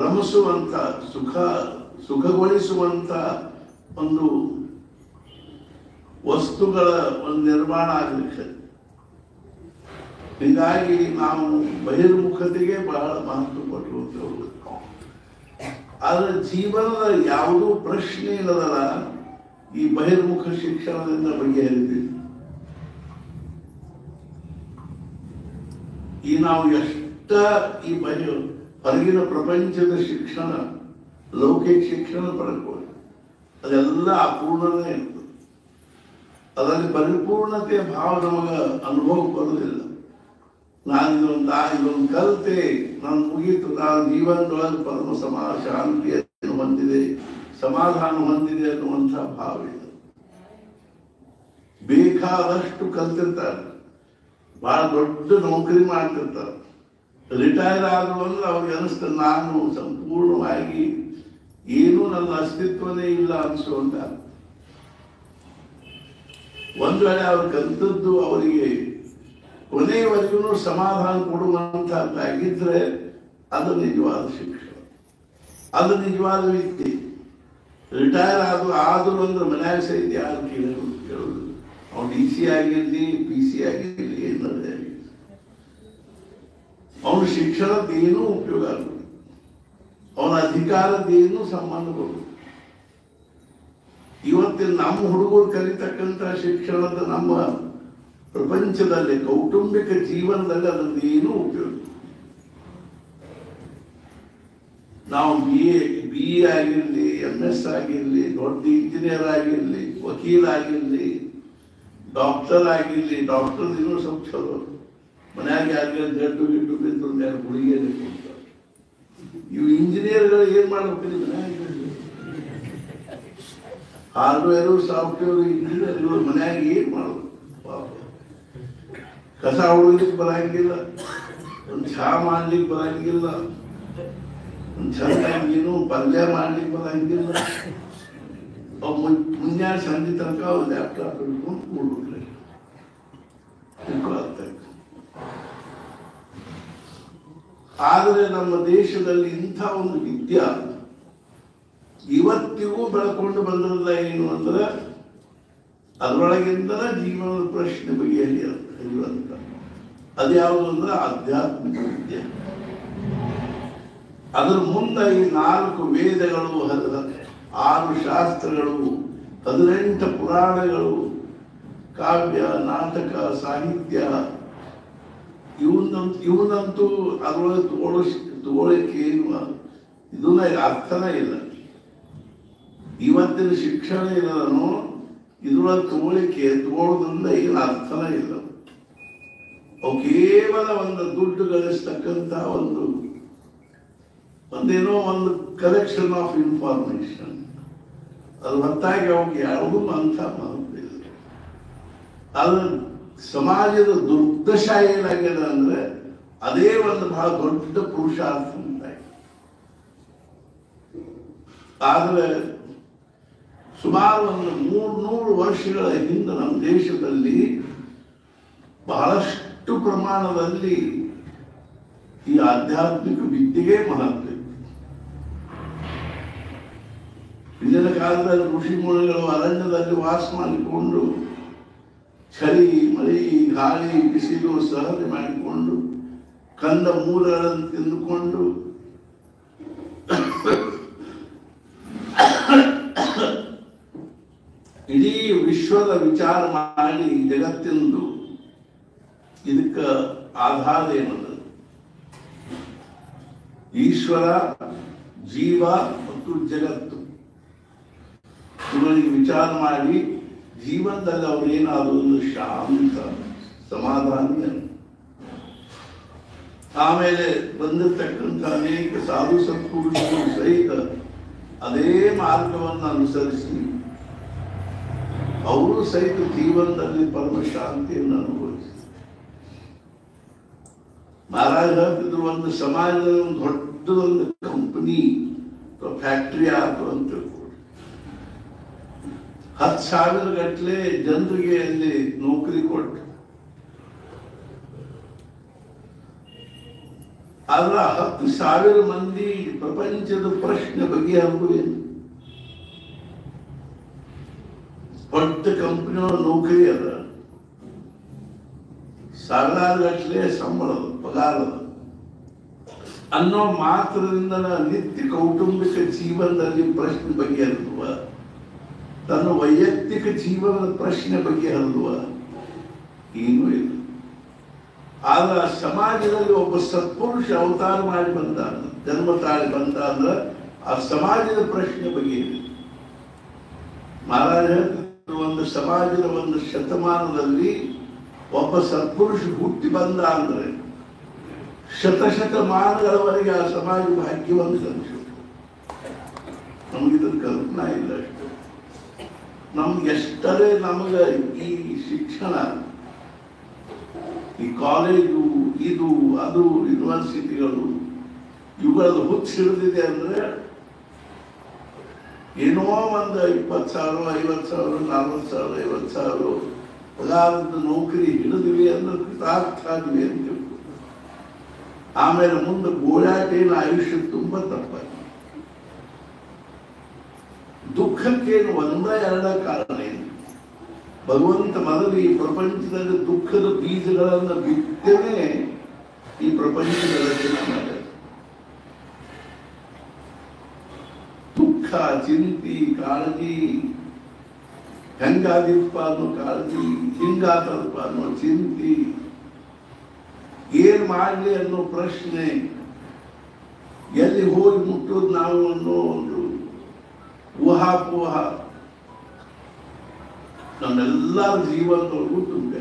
S3: ರಮಿಸುವಂತ ಸುಖಗೊಳಿಸುವಂತ ಒಂದು ವಸ್ತುಗಳ ಒಂದು ನಿರ್ಮಾಣ ಆಗಲಿಕ್ಕೆ. ಹೀಗಾಗಿ ನಾವು ಬಹಿರ್ಮುಖತೆಗೆ ಬಹಳ ಮಹತ್ವ ಕೊಟ್ಟಿರುತ್ತೇವೆ. ಆದ್ರೆ ಜೀವನದ ಯಾವುದೂ ಪ್ರಶ್ನೆ ಇಲ್ಲದಲ್ಲ ಈ ಬಹಿರ್ಮುಖ ಶಿಕ್ಷಣದಿಂದ ಬಗೆಹರಿತೀವಿ. ಈ ನಾವು ಎಷ್ಟ ಈ ಹೊರಗಿನ ಪ್ರಪಂಚದ ಶಿಕ್ಷಣ, ಲೌಕಿಕ ಶಿಕ್ಷಣ ಪಡ್ಕೊಳ್ಳಿ, ಅದೆಲ್ಲ ಅಪೂರ್ಣನೇ ಇರ್ತದೆ. ಅದರಲ್ಲಿ ಪರಿಪೂರ್ಣತೆಯ ಭಾವ ನಮಗ ಅನುಭವ ಬರುವುದಿಲ್ಲ. ನಾನು ಇದೊಂದು ಕಲಿತೆ, ನಾನು ಮುಗೀತು, ನಾನು ಜೀವನದೊಳಗೆ ಪರಮ ಶಾಂತಿಯನ್ನು ಹೊಂದಿದೆ, ಸಮಾಧಾನ ಹೊಂದಿದೆ ಅನ್ನುವಂಥ ಭಾವ ಇದೆ. ಬೇಕಾದಷ್ಟು ಕಲ್ತಿರ್ತಾರೆ, ಬಹಳ ದೊಡ್ಡ ನೌಕರಿ ಮಾಡ್ತಿರ್ತಾರೆ. ರಿಟೈರ್ ಆದ್ರು ಅಂದ್ರೆ ಅವ್ರಿಗೆ ಅನಿಸ್ತದೆ ನಾನು ಸಂಪೂರ್ಣವಾಗಿ ಏನೂ ನನ್ನ ಅಸ್ತಿತ್ವನೇ ಇಲ್ಲ ಅನಿಸುವಂತ. ಒಂದು ವೇಳೆ ಅವ್ರು ಕಲಿತದ್ದು ಅವರಿಗೆ ಕೊನೆಯವರೆಗೂ ಸಮಾಧಾನ ಕೊಡುವಂತದ್ದಾಗಿದ್ರೆ ಅದು ನಿಜವಾದ ಶಿಕ್ಷಣ, ಅದು ನಿಜವಾದ ವಿದ್ಯೆ. ರಿಟೈರ್ ಆದ್ರು ಅಂದ್ರೆ ಮನ್ಯಾಗ ಸಹಿತ ಯಾರು ಕೇಳುದು, ಅವ್ನು DC ಆಗಿರ್ಲಿ, PC ಆಗಿರ್ಲಿ, ಏನದೇ ಆಗಿರ್ಲಿ, ಅವನ ಶಿಕ್ಷಣದ್ದೇನೂ ಉಪಯೋಗ ಆಗುವುದು, ಅವನ ಅಧಿಕಾರದ್ದೇನೂ ಸಂಬಂಧ ಬರುವುದು. ಇವತ್ತಿನ ನಮ್ಮ ಹುಡುಗರು ಕಲಿತಕ್ಕಂಥ ಶಿಕ್ಷಣದ ನಮ್ಮ ಪ್ರಪಂಚದಲ್ಲಿ ಕೌಟುಂಬಿಕ ಜೀವನದಲ್ಲಿ ಅದರದ್ದೇನೂ ಉಪಯೋಗ. ನಾವು BA ಆಗಿರ್ಲಿ, MS ಆಗಿರ್ಲಿ, ದೊಡ್ಡ ಇಂಜಿನಿಯರ್ ಆಗಿರ್ಲಿ, ವಕೀಲ ಆಗಿರ್ಲಿ, ಡಾಕ್ಟರ್ ಆಗಿರ್ಲಿ, ಡಾಕ್ಟರ್ ಇನ್ನೂ ಸ್ವಲ್ಪ ಚಲೋ, ಮನ್ಯಾಗ ಯಾರಿಗಾರ ಗಡ್ಡು ಗಿಡ್ಡು ಬಿದ್ದು ಯಾರು ಹುಡುಗಿಯಲ್ಲಿ ಕೊಡ್ತಾರೆ. ಇವು ಇಂಜಿನಿಯರ್ಗಳು ಏನ್ ಮಾಡ್ಬೇಕು? ಮನ್ಯಾಗ ಹಾರ್ಡ್ವೇರು, ಸಾಫ್ಟ್ವೇರ್ ಇಂಜಿನಿಯರ್ಗಳು ಮನ್ಯಾಗ ಏನ್ ಮಾಡೋದು? ಕಸ ಹೊಡಲಿಕ್ಕೆ ಬರಂಗಿಲ್ಲ, ಒಂದು ಚಹಾ ಮಾಡ್ಲಿಕ್ಕೆ ಬರಂಗಿಲ್ಲ, ಒಂದು ಚೆನ್ನಾಗೇನು ಪಲ್ಯ ಮಾಡ್ಲಿಕ್ಕೆ ಬರಂಗಿಲ್ಲ. ಮುಂಜಾನೆ ಸಂಜೆ ತನಕ ಅವ್ರು ಲ್ಯಾಪ್ಟಾಪ್ ಹಿಡ್ಕೊಂಡು ಕೂಡ್ಬಿಟ್ರೆ ಆದರೆ ನಮ್ಮ ದೇಶದಲ್ಲಿ ಇಂಥ ಒಂದು ವಿದ್ಯಾ ಇವತ್ತಿಗೂ ಬೆಳ್ಕೊಂಡು ಬಂದಿರಲ್ಲ. ಏನು ಅಂದ್ರೆ ಅದರೊಳಗಿಂದ ಜೀವನದ ಪ್ರಶ್ನೆ ಬಗೆಹರಿಯುವಂತ ಅದ್ಯಾವುದು ಅಂದ್ರೆ ಆಧ್ಯಾತ್ಮಿಕ ವಿದ್ಯೆ. ಅದರ ಮುಂದೆ ಈ 4 ವೇದಗಳು, 6 ಶಾಸ್ತ್ರಗಳು, 18 ಪುರಾಣಗಳು, ಕಾವ್ಯ, ನಾಟಕ, ಸಾಹಿತ್ಯ, ಇವನಂತೂ ಅದರೊಳಗೆ ತಗೊಳ್ಳಕ್ಕೆ ಏನು ಇದನ್ನ ಅರ್ಥನೇ ಇಲ್ಲ. ಇವತ್ತಿನ ಶಿಕ್ಷಣ ಏನೋ ಇದರೊಳಗೆ ತಗೊಳ್ಳೋದ್ರಿಂದ ಏನು ಅರ್ಥನೇ ಇಲ್ಲ. ಅವು ಕೇವಲ ಒಂದು ದುಡ್ಡು ಗಳಿಸ್ತಕ್ಕಂಥ ಒಂದೇನೋ ಒಂದು ಕಲೆಕ್ಷನ್ ಆಫ್ ಇನ್ಫಾರ್ಮೇಶನ್. ಅದು ಹೊತ್ತಾಗಿ ಅವ್ರಿಗೆ ಯಾವುದೂ ಅಂತ ಮಹತ್ವ. ಅದು ಸಮಾಜದ ದುರ್ದಶ ಏನಾಗಿದೆ ಅಂದ್ರೆ ಅದೇ ಒಂದು ಬಹಳ ದೊಡ್ಡ ಪುರುಷಾರ್ಥ ಉಂಟಾಗಿದೆ. ಆದ್ರೆ ಸುಮಾರು ಒಂದು 300 ವರ್ಷಗಳ ಹಿಂದೆ ನಮ್ಮ ದೇಶದಲ್ಲಿ ಬಹಳಷ್ಟು ಪ್ರಮಾಣದಲ್ಲಿ ಈ ಆಧ್ಯಾತ್ಮಿಕ ವಿದ್ಯೆಗೆ ಮಹತ್ವ. ಹಿಂದಿನ ಕಾಲದಲ್ಲಿ ಋಷಿ ಮುನಿಗಳು ಅರಣ್ಯದಲ್ಲಿ ವಾಸ ಮಾಡಿಕೊಂಡು ಚಳಿ, ಮಳೆ, ಗಾಳಿ, ಬಿಸಿಲು ಸಹನೆ ಮಾಡಿಕೊಂಡು ಕಂದ ಮೂಲಗಳನ್ನು ತಿಂದುಕೊಂಡು ಇಡೀ ವಿಶ್ವದ ವಿಚಾರ ಮಾಡಿ ಜಗತ್ತಿಂದು ಇದಕ್ಕ ಆಧಾರ ಏನದು? ಈಶ್ವರ, ಜೀವ ಮತ್ತು ಜಗತ್ತು. ಇವರಿಗೆ ವಿಚಾರ ಮಾಡಿ ಜೀವನದಲ್ಲಿ ಅವ್ರೇನಾದ್ರು ಒಂದು ಶಾಂತ ಸಮಾಧಾನ. ಆಮೇಲೆ ಬಂದಿರತಕ್ಕಂಥ ಅನೇಕ ಸಾಧು ಸತ್ಪುರುಷರು ಸಹಿತ ಅದೇ ಮಾರ್ಗವನ್ನು ಅನುಸರಿಸಿ ಅವರು ಸಹಿತ ಜೀವನದಲ್ಲಿ ಪರಮ ಶಾಂತಿಯನ್ನು ಅನುಭವಿಸಿ. ಮಹಾರಾಜ ಹೇಳ್ತಿದ್ರು, ಒಂದು ಸಮಾಜದ ಒಂದು ದೊಡ್ಡದೊಂದು ಕಂಪನಿ ಅಥವಾ ಫ್ಯಾಕ್ಟರಿ ಆಯ್ತು ಅಂತ 10,000 ಗಟ್ಟಲೆ ಜನರಿಗೆ ಅಲ್ಲಿ ನೌಕರಿ ಕೊಟ್ಟು ಆದ್ರ 10,000 ಮಂದಿ ಪ್ರಪಂಚದ ಪ್ರಶ್ನೆ ಬಗೆಹರಿಯುವುದು. ದೊಡ್ಡ ಕಂಪನಿಯವ್ರ ನೌಕರಿ ಅದ, ಸಾವಿರಾರುಗಟ್ಟಲೆ ಸಂಬಳ ಪಗಾರದ ಅನ್ನೋ ಮಾತ್ರದಿಂದ ನಿತ್ಯ ಕೌಟುಂಬಿಕ ಜೀವನದಲ್ಲಿ ಪ್ರಶ್ನೆ ಬಗೆಹರಿದುವ, ತನ್ನ ವೈಯಕ್ತಿಕ ಜೀವನದ ಪ್ರಶ್ನೆ ಬಗೆಹರಿದುವ ಏನೂ ಇಲ್ಲ. ಆದ್ರೆ ಸಮಾಜದಲ್ಲಿ ಒಬ್ಬ ಸತ್ಪುರುಷ ಅವತಾರ ಮಾಡಿ ಬಂದ, ಜನ್ಮ ತಾಳಿ ಬಂದ ಅಂದ್ರೆ ಆ ಸಮಾಜದ ಪ್ರಶ್ನೆ ಬಗೆಯಿದೆ. ಮಹಾರಾಜ ಒಂದು ಸಮಾಜದ ಒಂದು ಶತಮಾನದಲ್ಲಿ ಒಬ್ಬ ಸತ್ಪುರುಷ ಹುಟ್ಟಿ ಬಂದ ಅಂದ್ರೆ ಶತಶತಮಾನಗಳವರೆಗೆ ಆ ಸಮಾಜ ಭಾಗ್ಯವಂತ ಅನಿಸುತ್ತೆ. ನಮಗಿದನ್ನು ಕಲ್ಪನಾ ಇಲ್ಲ ಅಷ್ಟು. ನಮ್ಗೆ ಎಷ್ಟರೇ ನಮಗ ಈ ಶಿಕ್ಷಣ, ಈ ಕಾಲೇಜು, ಇದು ಅದು ಯೂನಿವರ್ಸಿಟಿಗಳು ಇವುಗಳದ್ದು ಹುಚ್ಚಿಡಿದಿದೆ ಅಂದ್ರೆ ಏನೋ ಒಂದು 20,000, 50,000, 40,000, 50,000 ಪಗಾರದ ನೌಕರಿ ಹಿಡಿದಿವೆ ಅಂದ್ರೆ ಕೃತಾರ್ಥ ಆಗಿವೆ ಅಂತ ತಿಳ್ಕೊ. ಆಮೇಲೆ ಮುಂದೆ ಗೋಳಾಟೇನು ಆಯುಷ್ಯ ತುಂಬಾ ತಪ್ಪಾಗಿ. ದುಃಖಕ್ಕೇನು ಒಂದ ಎರಡ ಕಾರಣ ಏನು? ಭಗವಂತ ಮೊದಲು ಈ ಪ್ರಪಂಚದಲ್ಲಿ ದುಃಖದ ಬೀಜಗಳನ್ನು ಬಿತ್ತನೆ ಈ ಪ್ರಪಂಚದ ರಚನೆ ಮಾಡಿದ. ದುಃಖ, ಚಿಂತಿ, ಕಾಳಜಿ, ಹೆಂಗಾದಿಪ್ಪ ಅನ್ನೋ ಕಾಳಜಿ, ಹಿಂಗಾತಪ್ಪ ಅನ್ನೋ ಚಿಂತಿ, ಏನ್ ಮಾಡಲಿ ಅನ್ನೋ ಪ್ರಶ್ನೆ, ಎಲ್ಲಿ ಹೋಗಿ ಮುಟ್ಟೋದು ನಾವು ಅನ್ನೋ ಒಂದು ಊಹಾಪೋಹ ನಮ್ಮೆಲ್ಲರ ಜೀವನದೊಳಗೂ ತುಂಬಿದೆ.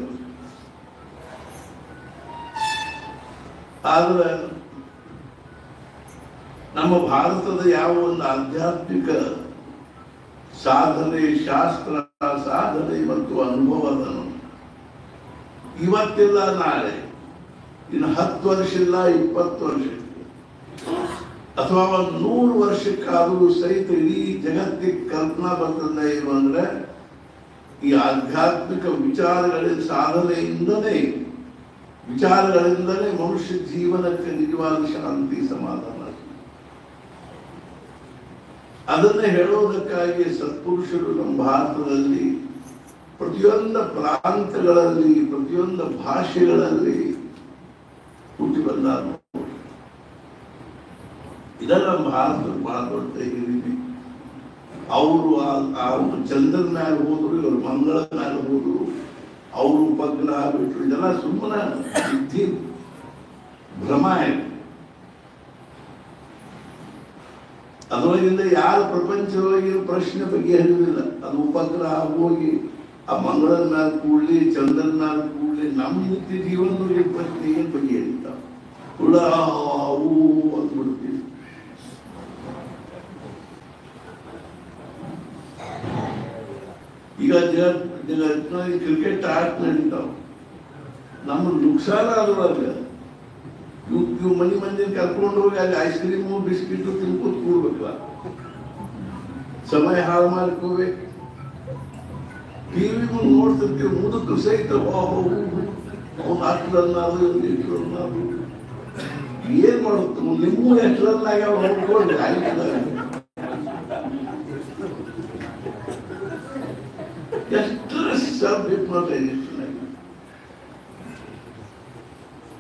S3: ಆದ್ರೆ ನಮ್ಮ ಭಾರತದ ಯಾವ ಒಂದು ಆಧ್ಯಾತ್ಮಿಕ ಸಾಧನೆ, ಶಾಸ್ತ್ರ ಸಾಧನೆ ಮತ್ತು ಅನುಭವದ ಇವತ್ತಿಲ್ಲ ನಾಳೆ, ಇನ್ನು 10 ವರ್ಷ ಇಲ್ಲ, 20 ವರ್ಷ ಅಥವಾ ಒಂದು 100 ವರ್ಷಕ್ಕಾದರೂ ಸಹಿತ ಇಡೀ ಜಗತ್ತಿಗೆ ಕಲ್ಪನಾ ಬರ್ತದೆ ಏನು ಅಂದ್ರೆ ಈ ಆಧ್ಯಾತ್ಮಿಕ ವಿಚಾರಗಳಿಂದ, ವಿಚಾರಗಳಿಂದಲೇ ಮನುಷ್ಯ ಜೀವನಕ್ಕೆ ನಿಜವಾದ ಶಾಂತಿ, ಸಮಾಧಾನ. ಅದನ್ನೇ ಹೇಳೋದಕ್ಕಾಗಿ ಸತ್ಪುರುಷರು ನಮ್ಮ ಭಾರತದಲ್ಲಿ ಪ್ರತಿಯೊಂದು ಪ್ರಾಂತಗಳಲ್ಲಿ, ಪ್ರತಿಯೊಂದು ಭಾಷೆಗಳಲ್ಲಿ ಹುಟ್ಟಿ ಬಂದಾರ. ಇದೆಲ್ಲ ನಮ್ಮ ಭಾರತದ ಬಹಳ ದೊಡ್ಡ ಹಿರಿಮೆ. ಅವರು ಚಂದ್ರನ ಮೇಲೆ ಹೋದ್ರು, ಇವರು ಮಂಗಳ ಮೇಲೆ ಹೋದ್ರು, ಅವರು ಉಪಗ್ರಹ ಬಿಟ್ಟರು. ಇದೆಲ್ಲ ಸುಮ್ಮನೆ ಸಿದ್ಧಿ ಭ್ರಮ ಇದೆ. ಅದರೊಳಗಿಂದ ಯಾರ ಪ್ರಪಂಚದೊಳಗಿನ ಪ್ರಶ್ನೆ ಬಗೆಹರಿದಿಲ್ಲ. ಅದು ಉಪಗ್ರಹ ಹೋಗಿ ಆ ಮಂಗಳದ ಮೇಲೆ ಕೂಡ್ಲಿ, ಚಂದ್ರನ ಮೇಲೆ ಕೂಡ್ಲಿ, ನಮ್ಮ ನಿತ್ಯ ಜೀವನದೊಳಗೆ ಪ್ರಶ್ನೆ ಏನ್ ಬಗೆಹರಿತಾವ? ಹುಳ ಅವು ಅಂದ್ಬಿಡ್ತೀವಿ. ಈಗ ಜಗತ್ತಿನಲ್ಲಿ ಕ್ರಿಕೆಟ್ ಆಟ ನಡೀತಾವ, ನಮ್ಮ ನುಕ್ಸಾನ ಅದ್ರೊಳಗೆ. ಇವ್ ಮಂದಿನ ಕರ್ಕೊಂಡು ಹೋಗಿ ಅಲ್ಲಿ ಐಸ್ ಕ್ರೀಮು, ಬಿಸ್ಕಿಟ್ ತಿನ್ಕೋತ್ ಕೂಡ್ಬೇಕಲ್ಲ, ಸಮಯ ಹಾಳು ಮಾಡ್ಕೋಬೇಕು. ಟಿವಿ ಮುಂದೆ ನೋಡ್ತಿರ್ತೀವಿ, ಮುದುಕು ಸಹಿತ ಅವ್ನು 8 ರನ್ ಅದು 8 ರನ್ ಅದು ಏನ್ ಮಾಡುತ್ತ, ನಿಮ್ಮ 8 ರನ್ ಆಗ್ಯಾವ ನೋಡ್ಕೊಂಡು ಎಷ್ಟು ಸಬ್ ಹಿಪ್ನೋಟೈಸೇಷನ್ ಆಗಿದೆ.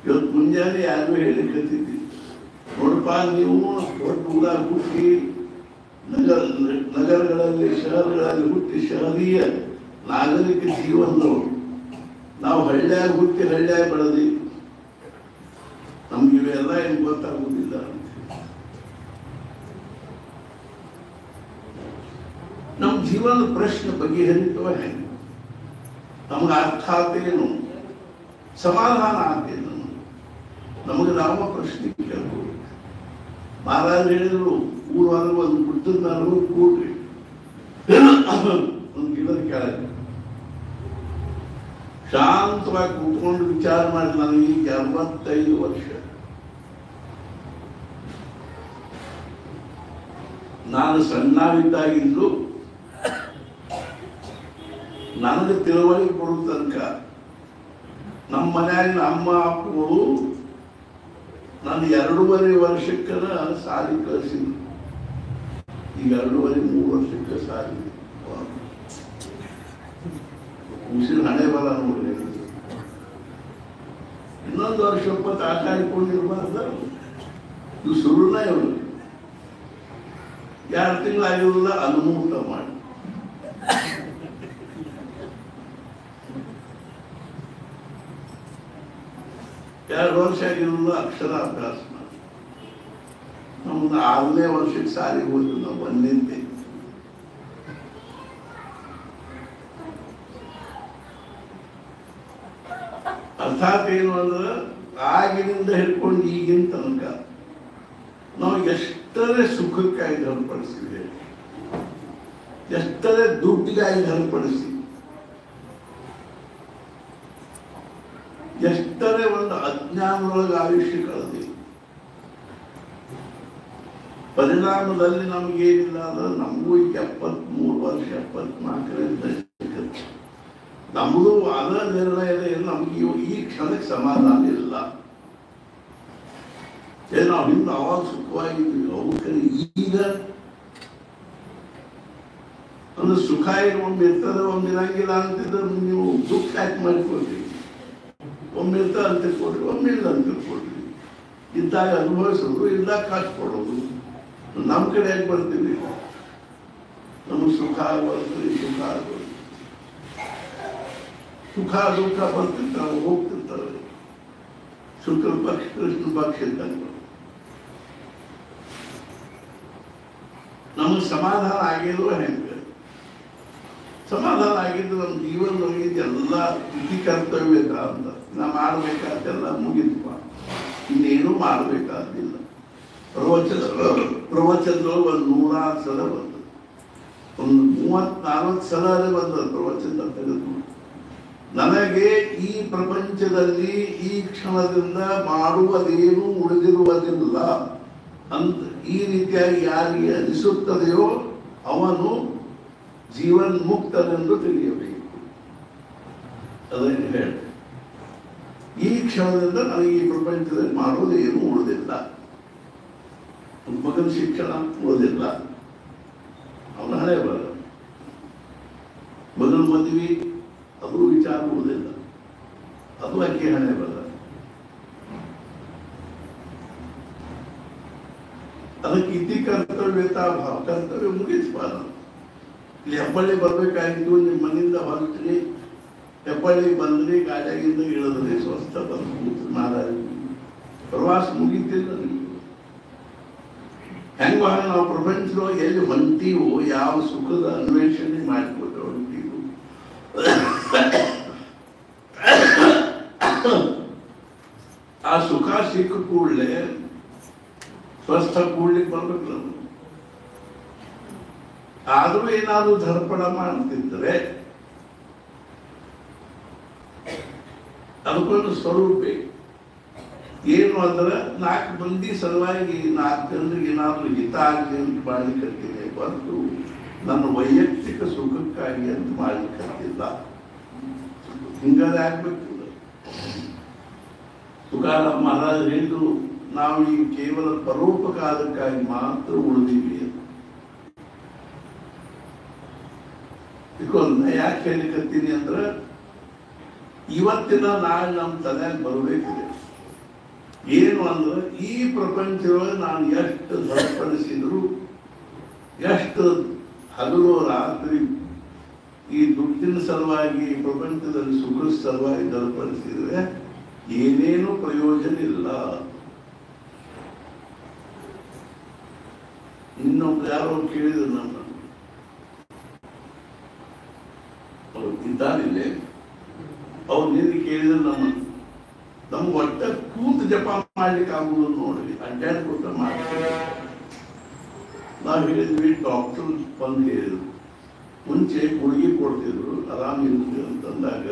S3: ಇವತ್ತು ಮುಂಜಾನೆ ಯಾರು ಹೇಳಿ ಕಲ್ತಿದ್ವಿ, ನೋಡಪ್ಪ ನೀವು ದೊಡ್ಡ ಊರಾಗ ಹುಟ್ಟಿ ನಗರಗಳಲ್ಲಿ, ಶಹರಗಳಲ್ಲಿ ಹುಟ್ಟಿ ಶಹರೀಯ ನಾಗರಿಕ ಜೀವನದವರು, ನಾವು ಹಳ್ಳಿಯಾಗ ಹುಟ್ಟಿ ಹಳ್ಳಿಯಾಗ ಬೆಳೆದಿ, ನಮ್ಗೆ ಇವೆಲ್ಲ ಏನು ಗೊತ್ತಾಗುವುದಿಲ್ಲ. ನಮ್ಮ ಜೀವನದ ಪ್ರಶ್ನೆ ಬಗೆಹರಿತವ ಹೆಂಗೆ? ನಮ್ಗೆ ಅರ್ಥ ಆತೇನು, ಸಮಾಧಾನ ಆತೇನು? ನಮಗೆ ನಾವು ಪ್ರಶ್ನೆ ಕೇಳ್ಬೋದು. ಮಹಾರಾಜ ಹೇಳಿದ್ರು, ಊರೊಳಗೆ ಒಂದು ಗುಡ್ಡದ ಮೇಲೆ ಕೂಡ್ರಿ, ಒಂದು ಗಿಡದ ಕೆಳಗೆ ಶಾಂತವಾಗಿ ಕೂತ್ಕೊಂಡು ವಿಚಾರ ಮಾಡಿ. ನನಗೆ ಈಗ 65 ವರ್ಷ. ನಾನು ಸಣ್ಣವಿದ್ದಾಗಿದ್ದು ನನಗೆ ತಿಳುವಳಿಕೆ ಕೊಡೋ ತನಕ ನಮ್ಮ ಮನ್ಯಾಗಿನ ಅಮ್ಮ ಅಪ್ಪಗಳು ನಾನು 2.5 ವರ್ಷಕ್ಕನ ಸಾಲಿ ಕಳಿಸಿದ್ರು. ಈಗ 2.5-3 ವರ್ಷಕ್ಕೆ ಸಾಲಿ. ಉಸಿರು ಹಣೆ ಬರ ನೋಡ್ರಿ. ಇನ್ನೊಂದು ವರ್ಷ ಒಪ್ಪತ್ತು ಆಟ ಆಡ್ಕೊಂಡಿರ್ಬಾರ್ದ. ಇದು ಸುರುನ ಇವರು 2 ತಿಂಗಳಾಗಿರಲಿಲ್ಲ ಅನುಮೂತ ಮಾಡಿ. ಎರಡು ವರ್ಷ ಆಗಿರಲಿಲ್ಲ ಅಕ್ಷರಾಭ್ಯಾಸ ಮಾಡಿ. ನಮ್ದು 6ನೇ ವರ್ಷಕ್ಕೆ ಸಾರಿಗೆ ಹೋದ್ರು ನಾವು ಬಂದಿದ್ದೆ. ಅರ್ಥಾತ್ ಏನು ಅಂದ್ರೆ ಆಗಿನಿಂದ ಹಿಡ್ಕೊಂಡು ಈಗಿನ ತನಕ ನಾವು ಎಷ್ಟರೇ ಸುಖಕ್ಕಾಗಿ ಧರ್ಪಡಿಸಿದೆ, ಎಷ್ಟರೇ ದುಡ್ಡಿಗಾಗಿ ಧರ್ಪಡಿಸಿ, ಎಷ್ಟರೇ ಒಂದು ಅಜ್ಞಾನದೊಳಗೆ ಆಯುಷ್ಯ ಕಳೆದಿ, ಪರಿಣಾಮದಲ್ಲಿ ನಮಗೇನಿಲ್ಲ ಅಂದ್ರೆ ನಮಗೂ 73 ವರ್ಷ 74 ನಮಗೂ ಅದ ನಿರ್ಣಯದ ನಮ್ಗೆ ಈ ಕ್ಷಣಕ್ಕೆ ಸಮಾಧಾನ ಇಲ್ಲ. ನಾವು ಹಿಂದೆ ಅವಾಗ ಸುಖವಾಗಿದ್ವಿ. ಅವ್ರ ಈಗ ಅಂದ್ರೆ ಸುಖ ಒಮ್ಮೆ ಇರ್ತದೆ, ಒಮ್ಮೆ ಇರಂಗಿಲ್ಲ ಅಂತಿದ್ರೆ ನೀವು ದುಃಖ ಯಾಕೆ ಮಾಡಿಕೊಡ್ರಿ. ಒಮ್ಮೆ ಇರ್ತದೆ ಅಂತ ತಿಳ್ಕೊಡ್ರಿ, ಒಮ್ಮೆ ಇಲ್ಲ ಅಂತ ತಿಳ್ಕೊಡ್ರಿ. ಇದ್ದಾಗ ಅನುಭವಿಸೋದು, ಇದ್ದಾಗ ಕಷ್ಟ ಕೊಡೋದು. ನಮ್ಮ ಕಡೆ ಯಾಕೆ ಬರ್ತೀವಿ? ನಮಗೆ ಸುಖ ಬರ್ತದೆ, ಸುಖ ಆಗೋದು, ಸುಖ ದುಃಖ ಬರ್ತಿರ್ತಾವೆ, ಹೋಗ್ತಿರ್ತಾರೆ. ಶುಕ್ರ ಪಕ್ಷ ಕೃಷ್ಣ ಪಕ್ಷ ಇದ್ದಂಗೆ ನಮಗೆ ಸಮಾಧಾನ ಆಗಿದ್ರು ಹೆಂಗೆ? ಸಮಾಧಾನ ಆಗಿದ್ದು ನಮ್ಮ ಜೀವನದೊಳಗೆ ಎಲ್ಲ ಇತಿ ಕರ್ತವ್ಯ ಅಂತ ನಾ ಮಾಡ್ಬೇಕಾದ್ದೆಲ್ಲ ಮುಗಿದ್ಪ, ಇನ್ನೇನು ಮಾಡಬೇಕಾದಿಲ್ಲ. ಪ್ರವಚನದೊಳಗೆ ಒಂದು 100 ಸಲ ಬಂತು, ಒಂದು 30-40 ಸಲ ಬಂದ ಪ್ರವಚನ ತೆಗೆದು. ನನಗೆ ಈ ಪ್ರಪಂಚದಲ್ಲಿ ಈ ಕ್ಷಣದಿಂದ ಮಾಡುವುದೇನು ಉಳಿದಿರುವುದಿಲ್ಲ ಅಂತ ಈ ರೀತಿಯಾಗಿ ಯಾರಿಗೆ ಅನಿಸುತ್ತದೆಯೋ ಅವನು ಜೀವನ್ ಮುಕ್ತನೆಂದು ತಿಳಿಯಬೇಕು. ಅದನ್ನು ಹೇಳಿ, ಈ ಕ್ಷಣದಿಂದ ನನಗೆ ಈ ಪ್ರಪಂಚದಲ್ಲಿ ಮಾಡುವುದೇನು ಉಳಿದಿಲ್ಲ. ಮಗನ ಶಿಕ್ಷಣ ಉಳಿದಿಲ್ಲ, ಅವನ ಹಣೆ ಬರ. ಮಗನ ಮದುವೆ ಅದು ವಿಚಾರ ಉಳಿದಿಲ್ಲ, ಅದು ಅಕ್ಕಿ ಹಣೆ ಬರ. ಅದಕ್ಕೆ ಇತಿ ಕರ್ತವ್ಯತಾ ಭಾವ, ಕರ್ತವ್ಯ ಮುಗಿಸ್ಬಾರ. ಇಲ್ಲಿ ಹೆಬ್ಬಳ್ಳಿ ಬರ್ಬೇಕಾಗಿದ್ದು, ನಿಮ್ಮ ಮನೆಯಿಂದ ಹೊರಟ್ರಿ, ಹೆಬ್ಬಳ್ಳಿ ಬಂದ್ರಿ, ಗಾಡಿಯಾಗಿಂದ ಇಳಿದ್ರಿ, ಸ್ವಸ್ಥ ಬಂದು ಮಹಾರಾಜ ಪ್ರವಾಸ ಮುಗಿತಿಲ್ಲ. ನೀವು ಹೆಂಗ ನಾವು ಪ್ರಪಂಚದೊಳಗೆ ಎಲ್ಲಿ ಹೊಂತೀವೋ, ಯಾವ ಸುಖದ ಅನ್ವೇಷಣೆ ಮಾಡಿಕೊಟ್ಟು ಹೊಂತೀವೋ, ಆ ಸುಖ ಸಿಕ್ಕ ಕೂಡಲೇ ಸ್ವಸ್ಥ ಕೂಡ್ಲಿಕ್ಕೆ ಬರ್ಬೇಕು. ಆದ್ರೂ ಏನಾದ್ರು ದರ್ಪಣ ಮಾಡ್ತಿದ್ರೆ ಅದಕ್ಕೊಂದು ಸ್ವರೂಪ ಏನು ಅಂದ್ರೆ 4 ಮಂದಿ ಸಲುವಾಗಿ 4 ಜನರಿಗೆ ಏನಾದ್ರು ಹಿತ ಆಗಲಿ ಅಂತ ಮಾಡ್ಲಿಕ್ಕಂತಿದೆ ಹೊರತು ನನ್ನ ವೈಯಕ್ತಿಕ ಸುಖಕ್ಕಾಗಿ ಅಂತ ಮಾಡ್ಲಿಕ್ಕಂತಿಲ್ಲ. ಹಿಂಗಾದ್ರೆ ಆಗ್ಬೇಕಿಲ್ಲ. ತುಕಾರಾಮ್ ಮಹಾರಾಜ್ ಹೇಳಿದ್ರು, ನಾವು ಈಗ ಕೇವಲ ಪರೋಪಕಾರಕ್ಕಾಗಿ ಮಾತ್ರ ಉಳಿದೀವಿ ಅಂತ. ಯಾಕೆ ಹೇಳಿಕತ್ತೀನಿ ಅಂದ್ರೆ ಇವತ್ತಿನ ನಾಳೆ ನಮ್ಮ ತಲೆಯಲ್ಲಿ ಬರಬೇಕಿದೆ. ಏನು ಅಂದ್ರೆ ಈ ಪ್ರಪಂಚದೊಳಗೆ ನಾನು ಎಷ್ಟು ಧರ್ಪಡಿಸಿದ್ರು, ಎಷ್ಟು ಹಗಲು ರಾತ್ರಿ ಈ ದುಡ್ಡಿನ ಸಲುವಾಗಿ ಪ್ರಪಂಚದಲ್ಲಿ ಸುಖದ ಸಲುವಾಗಿ ಧರ್ಪಡಿಸಿದ್ರೆ ಏನೇನು ಪ್ರಯೋಜನ ಇಲ್ಲ. ಇನ್ನೊಂದು ಯಾರೋ ಕೇಳಿದ್ರು ನಮ್ಮ ಅವ್ರು ಇದ್ದಾರಿಲ್ಲ, ಅವ್ರು ನಿನ್ನೆ ಕೇಳಿದ್ರು ನಮ್ಗೆ ಒಟ್ಟ ಕೂತು ಜಪ ಮಾಡ್ಲಿಕ್ಕೆ ಆಗುವುದು ನೋಡ್ರಿ, ಅಡ್ಡಾಡ್ಕೊತ ಮಾಡ್ತೀವಿ. ನಾವು ಹೇಳಿದ್ವಿ, ಡಾಕ್ಟರ್ ಬಂದು ಹೇಳಿದ್ರು, ಮುಂಚೆ ಗುಳಿಗೆ ಕೊಡ್ತಿದ್ರು ಆರಾಮ್ ಇರುತ್ತೆ ಅಂತಂದಾಗ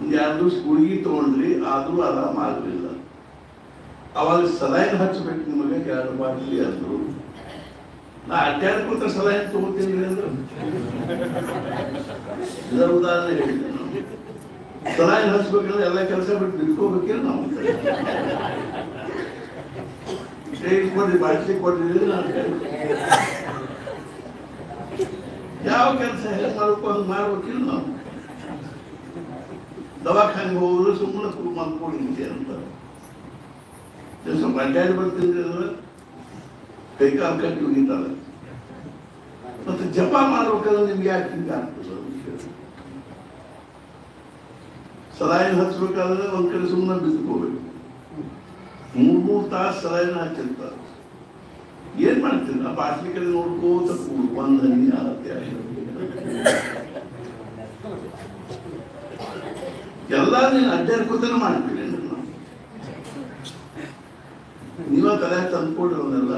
S3: 1-2 ದಿವಸ ಗುಳಿಗೆ ತಗೊಂಡ್ರಿ, ಆದ್ರೂ ಆರಾಮ ಆಗಲಿಲ್ಲ. ಅವಾಗ ಸಲೈನ್ ಹಚ್ಚಬೇಕು ನಿಮಗೆ 2 ಬಾಟ್ಲಿ ಅಂದ್ರು. ನಾ ಅಡ್ಡಾಡ್ಕೊತ ಸಲೈನ್ ತಗೋತೀನಿ ಅಂದ್ರೆ ಇದರ ಉದಾಹರಣೆ ಹೇಳಿದ್ದೆ. ನಾವು ಸಲೈನ್ ಹಚ್ಬೇಕಂದ್ರೆ ಎಲ್ಲ ಕೆಲಸ ಬಿಟ್ಟು ನಿಂತ್ಕೋಬೇಕಿಲ್ಲ. ನಾವು ಕೊಡ್ರಿ, ಬಾಟ್ಲಿ ಕೊಡ್ರಿ, ನಾನು ಯಾವ ಕೆಲಸ ಹೇಗೆ ಮಾಡ್ಬೇಕು ಹಂಗೆ ಮಾಡ್ಬೇಕಿಲ್ಲ ನಾವು. ದವಾಖಾನೆಗೆ ಹೋದ್ರೆ ಸುಮ್ಮನೆ ಮಾಡ್ಕೊಂಡಿದ್ದೆ ಅಂತ ಸ್ವಲ್ಪ ಅಡ್ಡಾಡಿ ಬರ್ತಿದ್ರೆ ಕೈ ಕಾಲು ಕಟ್ಟಿ ಹೋಗಿದ್ದಾರೆ. ಮತ್ತೆ ಜಪ ಮಾಡ್ಬೇಕಾದ್ರೆ ನಿಮ್ಗೆ ಯಾಕೆ ಹಿಂಗೆ ಆಗ್ತದೆ? ಸಲೈನ್ ಹಚ್ಬೇಕಾದ್ರೆ ಒಂದ್ ಕಡೆ ಸುಮ್ಮನೆ ಬಿದ್ದುಕೋಬೇಕು. 3 ತಾಸು ಸಲೈನ್ ಹಚ್ಚಿರ್ತಾರೆ. ಏನ್ ಮಾಡ್ತೀರಿ? ಆ ಬಾಟ್ಲಿ ಕಡೆ ನೋಡ್ಕೋತ ಒಂದ್ ಹನಿ ಎಲ್ಲ ನೀನು ಅಡ್ಡಾಡ್ಕೋತಾನೆ ಮಾಡ್ತೀವಿ. ನೀವ ತಲೆ ತಂದ್ಕೊಡ್ರಿ ಅವನ್ನೆಲ್ಲ.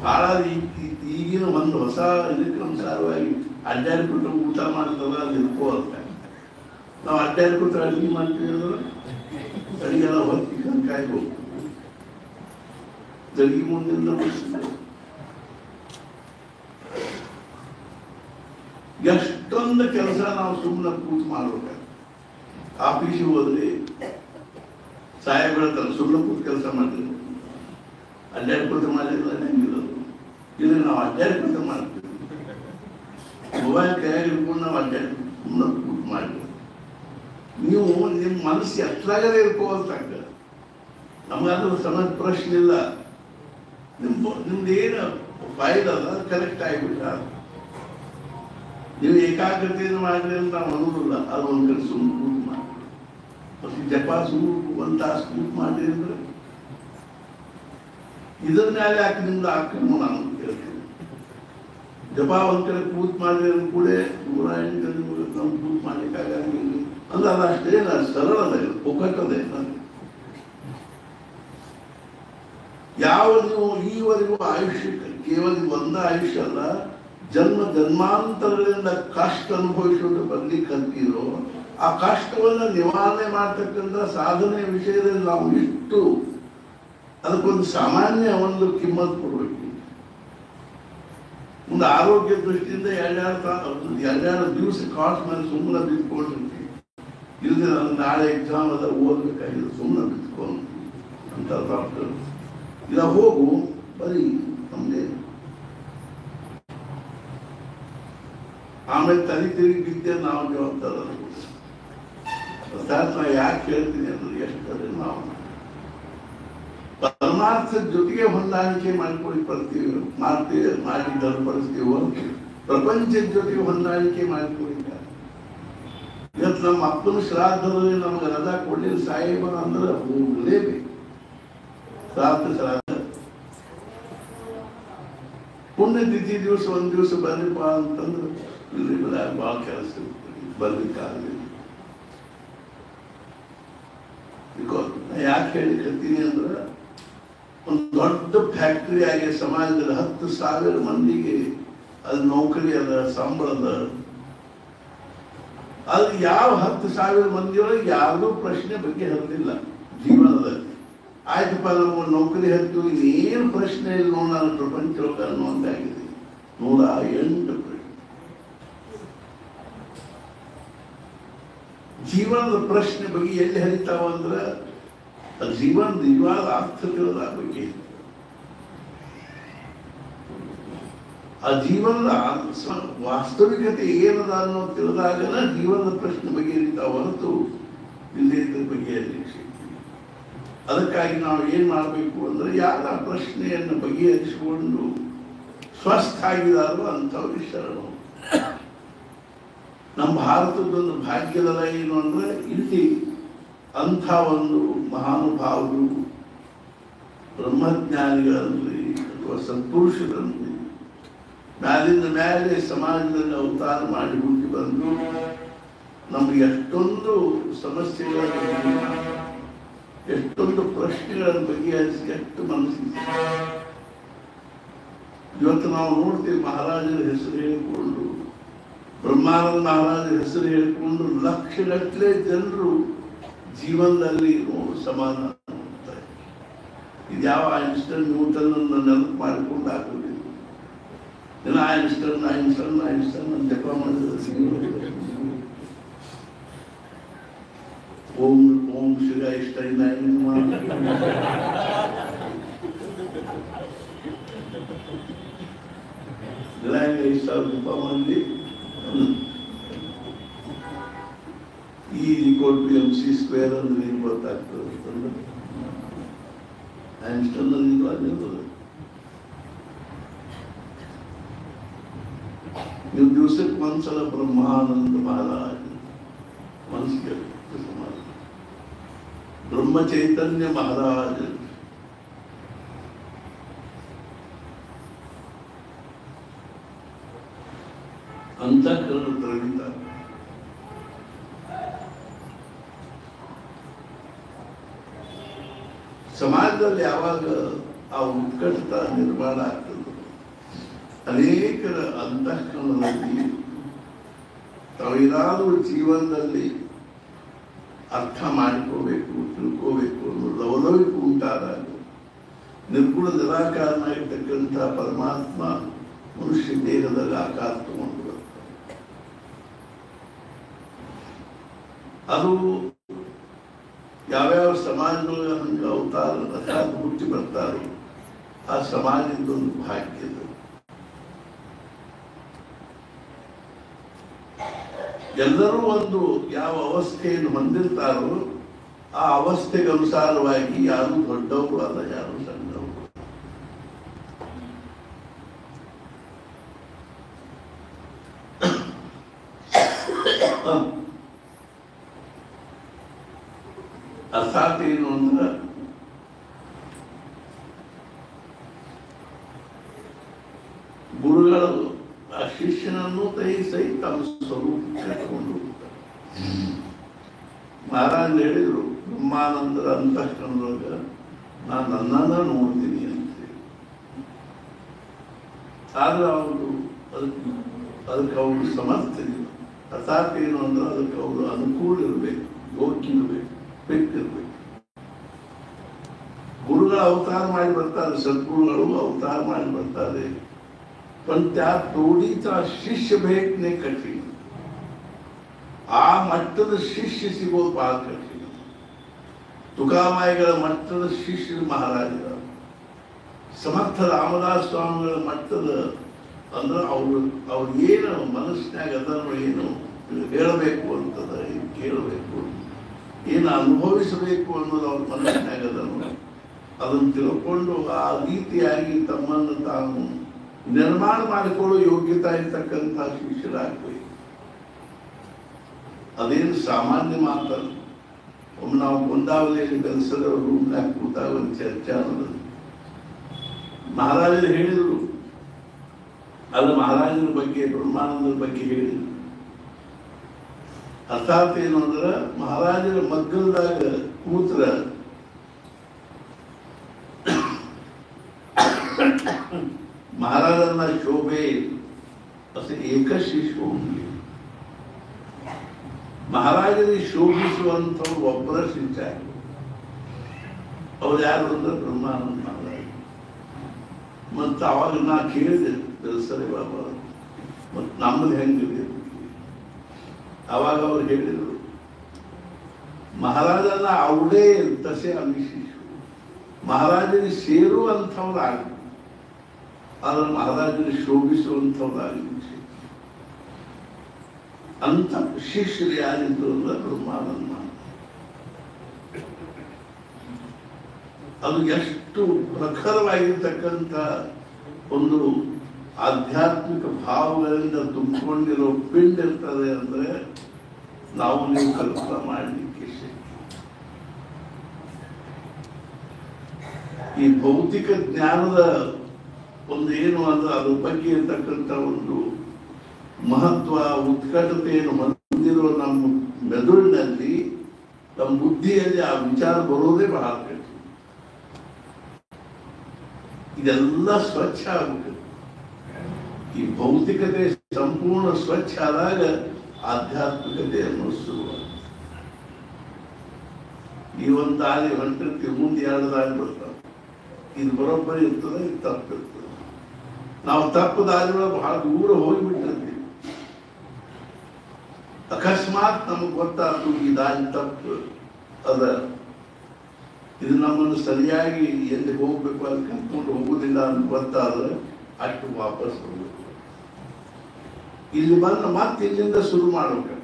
S3: ಭಾಳ ಈಗಿನ ಒಂದು ಹೊಸ ಇದಕ್ಕೆ ಅನುಸಾರವಾಗಿ ಅಡ್ಡಾಡ್ಬಿಟ್ಟು ಊಟ ಮಾಡ್ತದ ಅದು ಇರ್ಕೋಲ್ತ. ನಾವು ಅಡ್ಡಾಡ್ಕೊತ ಅಡುಗೆ ಮಾಡ್ತೀವಿ ಅಂದ್ರೆ ಅಡಿಗೆಲ್ಲ ಹೊತ್ತಿಗೆ ಕಾಯ್ಬೇಕು. ಅಡಿಗೆ ಮುಂದಿನ ಎಷ್ಟೊಂದು ಕೆಲಸ ನಾವು ಸುಮ್ಮನೆ ಕೂತು ಮಾಡ್ಬೇಕು. ಆಫೀಸಿಗೆ ಹೋದ್ರೆ ಸಾಹೇಬ್ರ ಸುಮ್ಮನೆ ಕೂತು ಕೆಲಸ ಮಾಡ್ತೀವಿ. ಅಡ್ಡಾಡ್ಕೊತ ಮಾಡಿಲ್ಲ ಹೆಂಗಿರೋದು. ಇದು ನಾವು ಅಡ್ಡಾಡ್ಕೊತ ಮಾಡ್ತೀವಿ. ಮೊಬೈಲ್ ಕೈಯಾಗಿ ಹಿಡ್ಕೊಂಡು ನಾವು ಸುಮ್ಮನೆ ಕೂತು ಮಾಡ್ತೀವಿ. ನೀವು ನಿಮ್ಮ ಮನಸ್ಸು ಎಷ್ಟಾಗದೇ ಇರ್ಕೋಲ್ತಾಗ ನಮಗಾದ್ರೂ ಸಮಯ ಪ್ರಶ್ನೆ ಇಲ್ಲ. ನಿಮ್ದು ಏನು ಫೈಲ್ ಅದ ಕರೆಕ್ಟ್ ಆಗಿಬಿಟ್ಟ. ನೀವು ಏಕಾಗ್ರತೆಯನ್ನು ಮಾಡಲಿ ಅಂತ ನಾವು ಅನ್ನೋದಿಲ್ಲ. ಅದು ಒಂದು ಕಡೆ ಸುಮ್ಮನೆ ಕೂತು ಮಾಡಿ ಮತ್ತೆ ಜಪ ಸುಮ್ಮನೆ 1 ತಾಸು ಕೂತು ಮಾಡಿ ಅಂದ್ರೆ ಇದರ ಮೇಲೆ ಯಾಕೆ ನಿಮ್ದು ಆಕ್ರಮಣ ಅಂತ ಕೇಳ್ತೀನಿ. ಜಪ ಒಂದ್ ಕಡೆ ಕೂತ್ ಮಾಡಿದ್ರೆ ಕೂಡ 108 ನಾವು ಕೂತ್ ಮಾಡ್ಲಿಕ್ಕಾಗಂಗಿಲ್ಲ ಅಂದ್ರೆ ಅದು ಅಷ್ಟೇನ ಸರಳ ಅದ, ಒಕ್ಕಟ್ಟದೆ. ಯಾವ ನೀವು ಈವರೆಗೂ ಆಯುಷ್ಯಕ್ಕೆ ಕೇವಲ ಒಂದೇ ಆಯುಷ್ಯ ಅಲ್ಲ, ಜನ್ಮ ಜನ್ಮಾಂತರಗಳಿಂದ ಕಷ್ಟ ಅನುಭವಿಸಿಕೊಂಡು ಬರ್ಲಿಕ್ಕೆ ಕಲ್ತಿರೋ ಆ ಕಷ್ಟವನ್ನ ನಿವಾರಣೆ ಮಾಡ್ತಕ್ಕಂಥ ಸಾಧನೆ ವಿಷಯದಲ್ಲಿ ನಾವು ಇಷ್ಟು ಅದಕ್ಕೊಂದು ಸಾಮಾನ್ಯ ಒಂದು ಕಿಮ್ಮತ್ ಕೊಡ್ಬೇಕು. ಒಂದು ಆರೋಗ್ಯ ದೃಷ್ಟಿಯಿಂದ 2 ದಿವಸ ಕಾಸ್ಟ್ ಮೇಲೆ ಸುಮ್ಮನೆ ಬಿದ್ಕೊಂಡಿರ್ತೀವಿ. ಇಲ್ಲದೆ ನಾನು ನಾಳೆ ಎಕ್ಸಾಮ್ ಅದ ಓದ್ಬೇಕಾಗಿದೆ ಸುಮ್ಮನೆ ಬಿದ್ಕೊಂಡು ಅಂತ ಡಾಕ್ಟರ್ ಇಲ್ಲ ಹೋಗು ಬರೀ ನಮ್ಗೆ ಆಮೇಲೆ ತಲೆ ತಿರುಗಿ ಬಿದ್ದೆ ನಾವು ಜವಾಬ್ದಾರ. ನಾ ಯಾಕೆ ಹೇಳ್ತೀನಿ ಅಂದ್ರೆ ಎಷ್ಟಂದ್ರೆ ನಾವು ಪರಮಾರ್ಥದ ಜೊತೆಗೆ ಹೊಂದಾಣಿಕೆ ಮಾಡಿ ಧರ್ಪಡಿಸ್ತೀವೋ ಪ್ರಪಂಚದ ಜೊತೆಗೆ ಹೊಂದಾಣಿಕೆ ಮಾಡಿಕೊಂಡಿದ್ದಾರೆ. ಇವತ್ತು ನಮ್ಮ ಅಪ್ಪನ ಶ್ರಾದ್ದದಲ್ಲಿ ನಮ್ಗೆ ರಜಾ ಕೊಡ್ಲಿಲ್ಲ ಸಾಹೇಬರ ಅಂದ್ರೆ ಹೋಗಲೇಬೇಕು. ಶ್ರಾದ್ದ ಪುಣ್ಯತಿಥಿ ದಿವಸ 1 ದಿವಸ ಬರ್ರಿಪ್ಪ ಅಂತಂದ್ರೆ ಇಲ್ಲಿ ಭಾಳ ಕೆಲಸ ಬರ್ಲಿಕ್ಕಾಗಲಿಲ್ಲ. ಯಾಕೆ ಹೇಳಿಕತ್ತೀನಿ ಅಂದ್ರೆ ಒಂದು ದೊಡ್ಡ ಫ್ಯಾಕ್ಟರಿ ಆಗಿ ಸಮಾಜದಲ್ಲಿ 10,000 ಮಂದಿಗೆ ಅದು ನೌಕರಿ ಅದ, ಸಂಬಳದ. ಅದು ಯಾವ 10,000 ಮಂದಿಯೊಳಗೆ ಯಾವುದೂ ಪ್ರಶ್ನೆ ಬಗ್ಗೆ ಹರಿದಿಲ್ಲ ಜೀವನದಲ್ಲಿ. ಆಯ್ತಪ್ಪ ನಾವು ನೌಕರಿ ಹತ್ತು ಇನ್ನೇನು ಪ್ರಶ್ನೆ ಇಲ್ಲ ನೋಡ ನಾನು ಪ್ರಪಂಚದೊಳಗೆ ಅನ್ನುವಂತಾಗಿದೆ. 108 ಪ್ರಶ್ನೆ. ಜೀವನದ ಪ್ರಶ್ನೆ ಬಗ್ಗೆ ಎಲ್ಲಿ ಹರಿತಾವ ಅಂದ್ರೆ ಜೀವನ ನಿಜವಾದ ಅರ್ಥಗಳ ಬಗ್ಗೆ, ಆ ಜೀವನದ ವಾಸ್ತವಿಕತೆ ಏನದ ಅನ್ನೋ ತಿಳಿದಾಗನ ಜೀವನದ ಪ್ರಶ್ನೆ ಬಗ್ಗೆ ಹರಿತಾವ ಹೊರತು ಇಲ್ಲದ ಬಗ್ಗೆ ಹರಿಸಿ. ಅದಕ್ಕಾಗಿ ನಾವು ಏನ್ ಮಾಡಬೇಕು ಅಂದ್ರೆ ಯಾರ ಪ್ರಶ್ನೆಯನ್ನು ಬಗೆಹರಿಸಿಕೊಂಡು ಸ್ವಸ್ಥ ಆಗಿದಾರೋ ಅಂಥವ್ರಿಗೆ ಶರಣು. ನಮ್ಮ ಭಾರತದೊಂದು ಭಾಗ್ಯದ ಏನು ಅಂದ್ರೆ ಇಲ್ಲಿ ಅಂಥ ಒಂದು ಮಹಾನುಭಾವರು ಬ್ರಹ್ಮಜ್ಞಾನಿಗಳಲ್ಲಿ ಅಥವಾ ಸತ್ಪುರುಷರಲ್ಲಿ ಮ್ಯಾಲಿಂದ ಮೇಲೆ ಸಮಾಜದಲ್ಲಿ ಅವತಾರ ಮಾಡಿ ಹುಟ್ಟಿ ಬಂದು ನಮಗೆ ಎಷ್ಟೊಂದು ಸಮಸ್ಯೆಗಳನ್ನು ಎಷ್ಟೊಂದು ಪ್ರಶ್ನೆಗಳನ್ನು ಬಗೆಹರಿಸಿ ಎಷ್ಟು ಮನಸ್ಸಿದೆ. ಇವತ್ತು ನಾವು ನೋಡ್ತೀವಿ ಮಹಾರಾಜರ ಹೆಸರು ಹೇಳಿಕೊಂಡು ಬ್ರಹ್ಮಾನಂದ ಮಹಾರಾಜರ ಹೆಸರು ಹೇಳಿಕೊಂಡು ಲಕ್ಷಗಟ್ಟಲೆ ಜನರು ಜೀವನದಲ್ಲಿ ಸಮಾಧಾನ ಮಾಡ್ತಾರೆ. ಇದು ಯಾವ ಐನ್ಸ್ಟೈನ್ ನ್ಯೂಟನ್ ನೆನಪು ಮಾಡಿಕೊಂಡು ಹಾಕೋದಿಲ್ಲ. ಐನ್ಸ್ಟೈನ್ ಅಂತ ಜಪ ಮಾಡಿದ್ರೆ ಓಂ ಶ್ರೀ ಐನ್ಸ್ಟೈನ್ ಗಿರಾಂಗ್ 5,000 ರೂಪಾಯಿ ಮಾಡಿ E=mc² ಅಂದ್ರೆ ಏನು ಗೊತ್ತಾಗ್ತದೆ ಐನ್ಸ್ಟೈನ್ ಆಗಿರ್ತದೆ. ನೀವು ದಿವಸಕ್ಕೆ ಒಂದ್ಸಲ ಬ್ರಹ್ಮಾನಂದ ಮಹಾರಾಜ ಮನಸ್ಸಿಗೆ ಬ್ರಹ್ಮ ಚೈತನ್ಯ ಮಹಾರಾಜ ಅಂತಃಕರಣ ತೆರಳಿದ್ದಾರೆ. ಸಮಾಜದಲ್ಲಿ ಯಾವಾಗ ಆ ಉತ್ಕಟ ನಿರ್ಮಾಣ ಆಗ್ತದೆ, ಅನೇಕರ ಅಂತಃಕರಣದಲ್ಲಿ ತಾವೇನಾದರೂ ಜೀವನದಲ್ಲಿ ಅರ್ಥ ಮಾಡಿಕೋಬೇಕು, ತಿಳ್ಕೋಬೇಕು ಅನ್ನೋ ಲವಲವಿಕ ಉಂಟಾದಾಗ ನಿರ್ಗುಣ ನಿರಾಕಾರನಾಗಿರ್ತಕ್ಕಂಥ ಪರಮಾತ್ಮ ಮನುಷ್ಯ ದೇಹದಲ್ಲಿ ಆಕಾರ ತಗೊಂಡು ಬರ್ತಾರೆ. ಅದು ಯಾವ್ಯಾವ ಸಮಾಜಗಳು ಹಂಗೆ ಅವತಾರ ಅರ್ಥಾತ್ ಹುಟ್ಟಿ ಬರ್ತಾರೋ ಆ ಸಮಾಜದ ಒಂದು ಭಾಗ್ಯದ ಎಲ್ಲರೂ ಒಂದು ಯಾವ ಅವಸ್ಥೆಯನ್ನು ಹೊಂದಿರ್ತಾರೋ ಆ ಅವಸ್ಥೆಗೆ ಅನುಸಾರವಾಗಿ ಯಾರು ದೊಡ್ಡವರು ಅಲ್ಲ, ಯಾರು ಸಣ್ಣವರು. ಅರ್ಥಾತ್ ಏನು ಅಂದ್ರೆ ಗುರುಗಳು ಆ ಶಿಷ್ಯನನ್ನು ಸಹಿತ ತಮ್ಮ ಸ್ವರೂಪ ಕಟ್ಕೊಂಡು ಹೋಗ್ತಾರೆ. ಮಹಾರಾಜ್ ಹೇಳಿದ್ರು ಬ್ರಹ್ಮಾನಂದರ ಅಂತಃಕರಣದೊಳಗ ನಾನು ನನ್ನನ್ನ ನೋಡ್ತೀನಿ ಅಂತೇಳಿ. ಆದ್ರೆ ಅವರು ಅದಕ್ಕೆ ಅವರು ಸಮರ್ಥಿಲ್ಲ. ಅರ್ಥಾತ್ ಏನು ಅಂದ್ರೆ ಅದಕ್ಕೆ ಅವರು ಅನುಕೂಲ ಇರಬೇಕು, ಯೋಗ್ಯ ಇರಬೇಕು, ಬೇಕಿರ್ಬೇಕು. ಗುರುಗಳು ಅವತಾರ ಮಾಡಿ ಬರ್ತಾರೆ, ಸದ್ಗುರುಗಳು ಅವತಾರ ಮಾಡಿ ಬರ್ತಾರೆ. पण त्या तोडीचा शिष्य भेटणे कठीण, ಆ ಮಟ್ಟದ ಶಿಷ್ಯ ಸಿಗೋದು ಬಹಳ ಕಠಿಣ. ತುಕಾಮಾಯಿಗಳ ಮಟ್ಟದ ಶಿಷ್ಯರು ಮಹಾರಾಜರ, ಸಮರ್ಥ ರಾಮದಾಸ ಸ್ವಾಮಿಗಳ ಮಟ್ಟದ ಅಂದ್ರೆ ಅವ್ರು ಏನು ಮನಸ್ಸಿನಾಗ ಅದನ್ನು ಏನು ಹೇಳಬೇಕು ಅಂತದ, ಏನು ಕೇಳಬೇಕು, ಏನು ಅನುಭವಿಸಬೇಕು ಅನ್ನೋದು ಅವ್ರ ಮನಸ್ಸಿನಾಗ ಅದನ್ನು ತಿಳ್ಕೊಂಡು ಆ ರೀತಿಯಾಗಿ ತಮ್ಮನ್ನು ತಾನು ನಿರ್ಮಾಣ ಮಾಡಿಕೊಳ್ಳೋ ಯೋಗ್ಯತೆ ಇರ್ತಕ್ಕಂಥ ಶಿಷ್ಯರಾಗಬೇಕು. ಅದೇನು ಸಾಮಾನ್ಯ ಮಾತಲ್ಲ. ಒಮ್ಮೆ ನಾವು ಗೊಂದಾವಲಿಯಲ್ಲಿ ಕೆಲಸದ ರೂಮ್ನಾಗ ಕೂತಾಗ ಒಂದು ಚರ್ಚೆ ಅನ್ನೋದು ಮಹಾರಾಜರು ಹೇಳಿದರು. ಅಲ್ಲ, ಮಹಾರಾಜರ ಬಗ್ಗೆ ಬ್ರಹ್ಮಾನಂದರ ಬಗ್ಗೆ ಹೇಳಿದರು. ಅರ್ಥಾತ್ ಏನು ಅಂದ್ರೆ ಮಹಾರಾಜರ ಮಗ್ಗಲದಾಗ ಕೂತ್ರ महाराजांना शोभेल असे एकच शिष्य होऊन गेले. महाराजांनी ಶೋಭಿಸುವಂಥವ್ರು ಒಬ್ಬರ ಶಿಷ್ಯ. ಅವ್ರು ಯಾರು ಅಂದ್ರೆ ಬ್ರಹ್ಮಾನಂದ ಮಹಾರಾಜ. ಮತ್ತು ಅವಾಗ ನಾ ಕೇಳಿದೆ, ಸರಿ ಬಾಬಾ ಮತ್ತು ನಮ್ಮದು ಹೆಂಗಿದೆ. ಅವಾಗ ಅವ್ರು ಹೇಳಿದರು, महाराजांना आवडेल तसे आम्ही शिष्य, महाराजांनी ಸೇರುವಂಥವ್ರು ಆಗ, ಆದ್ರೆ ಮಹಾರಾಜರು ಶೋಭಿಸುವಂಥವ್ರಾಗಲಿ ಅಂತ ಶಿಷ್ಯರು ಯಾರಿದ್ರು ಅಂದ್ರೆ ಬ್ರಹ್ಮಾನಂದ. ಅದು ಎಷ್ಟು ಪ್ರಖರವಾಗಿರ್ತಕ್ಕಂಥ ಒಂದು ಆಧ್ಯಾತ್ಮಿಕ ಭಾವಗಳಿಂದ ತುಂಬಿಕೊಂಡಿರೋ ಪಿಂಡ್ ಇರ್ತದೆ ಅಂದ್ರೆ ನಾವು ನೀವು ಕಲ್ಪನೆ ಮಾಡಲಿಕ್ಕೆ ಈ ಭೌತಿಕ ಜ್ಞಾನದ ಒಂದು ಏನು ಅಂದ್ರೆ ಅದ್ರ ಬಗ್ಗೆ ಇರ್ತಕ್ಕಂಥ ಒಂದು ಮಹತ್ವ ಉತ್ಕಟತೆಯನ್ನು ಹೊಂದಿರುವ ನಮ್ಮ ಮೆದುಳಿನಲ್ಲಿ, ನಮ್ಮ ಬುದ್ಧಿಯಲ್ಲಿ ಆ ವಿಚಾರ ಬರೋದೇ ಬಹಳ ಕಠಿಣ. ಇದೆಲ್ಲ ಸ್ವಚ್ಛ ಆಗಬೇಕು. ಈ ಭೌತಿಕತೆ ಸಂಪೂರ್ಣ ಸ್ವಚ್ಛ ಆದಾಗ ಆಧ್ಯಾತ್ಮಿಕತೆ ಅನ್ನೋ ಶುರುವಾಗುತ್ತೆ. ಈ ಒಂದು ದಾರಿ ಹೊಂಟಿರ್ತೀವಿ, ಮುಂದೆ ಎರಡು ದಾರಿ ಬರ್ತಾವೆ. ಇದು ಬರೋಬ್ಬರಿ ಇರ್ತದೆ, ಇದು ತಪ್ಪಿರ್ತದೆ. ನಾವು ತಪ್ಪು ದಾರಿಯೊಳಗೆ ಬಹಳ ದೂರ ಹೋಗಿಬಿಟ್ಟಿರ್ತೀವಿ. ಅಕಸ್ಮಾತ್ ನಮಗೆ ಗೊತ್ತಾಯ್ತು ಈ ದಾರಿ ತಪ್ಪು ಅದ, ಇದು ನಮ್ಮನ್ನು ಸರಿಯಾಗಿ ಎಲ್ಲಿ ಹೋಗ್ಬೇಕು ಅಲ್ಲಿ ಕರ್ಕೊಂಡು ಹೋಗುದಿಲ್ಲ ಅಂತ ಗೊತ್ತಾದ್ರೆ ಅಷ್ಟು ವಾಪಸ್ ಹೋಗ್ಬೇಕು. ಇಲ್ಲಿ ಬಂದು ಮತ್ತೆ ಇಲ್ಲಿಂದ ಶುರು ಮಾಡ್ಬೇಕು,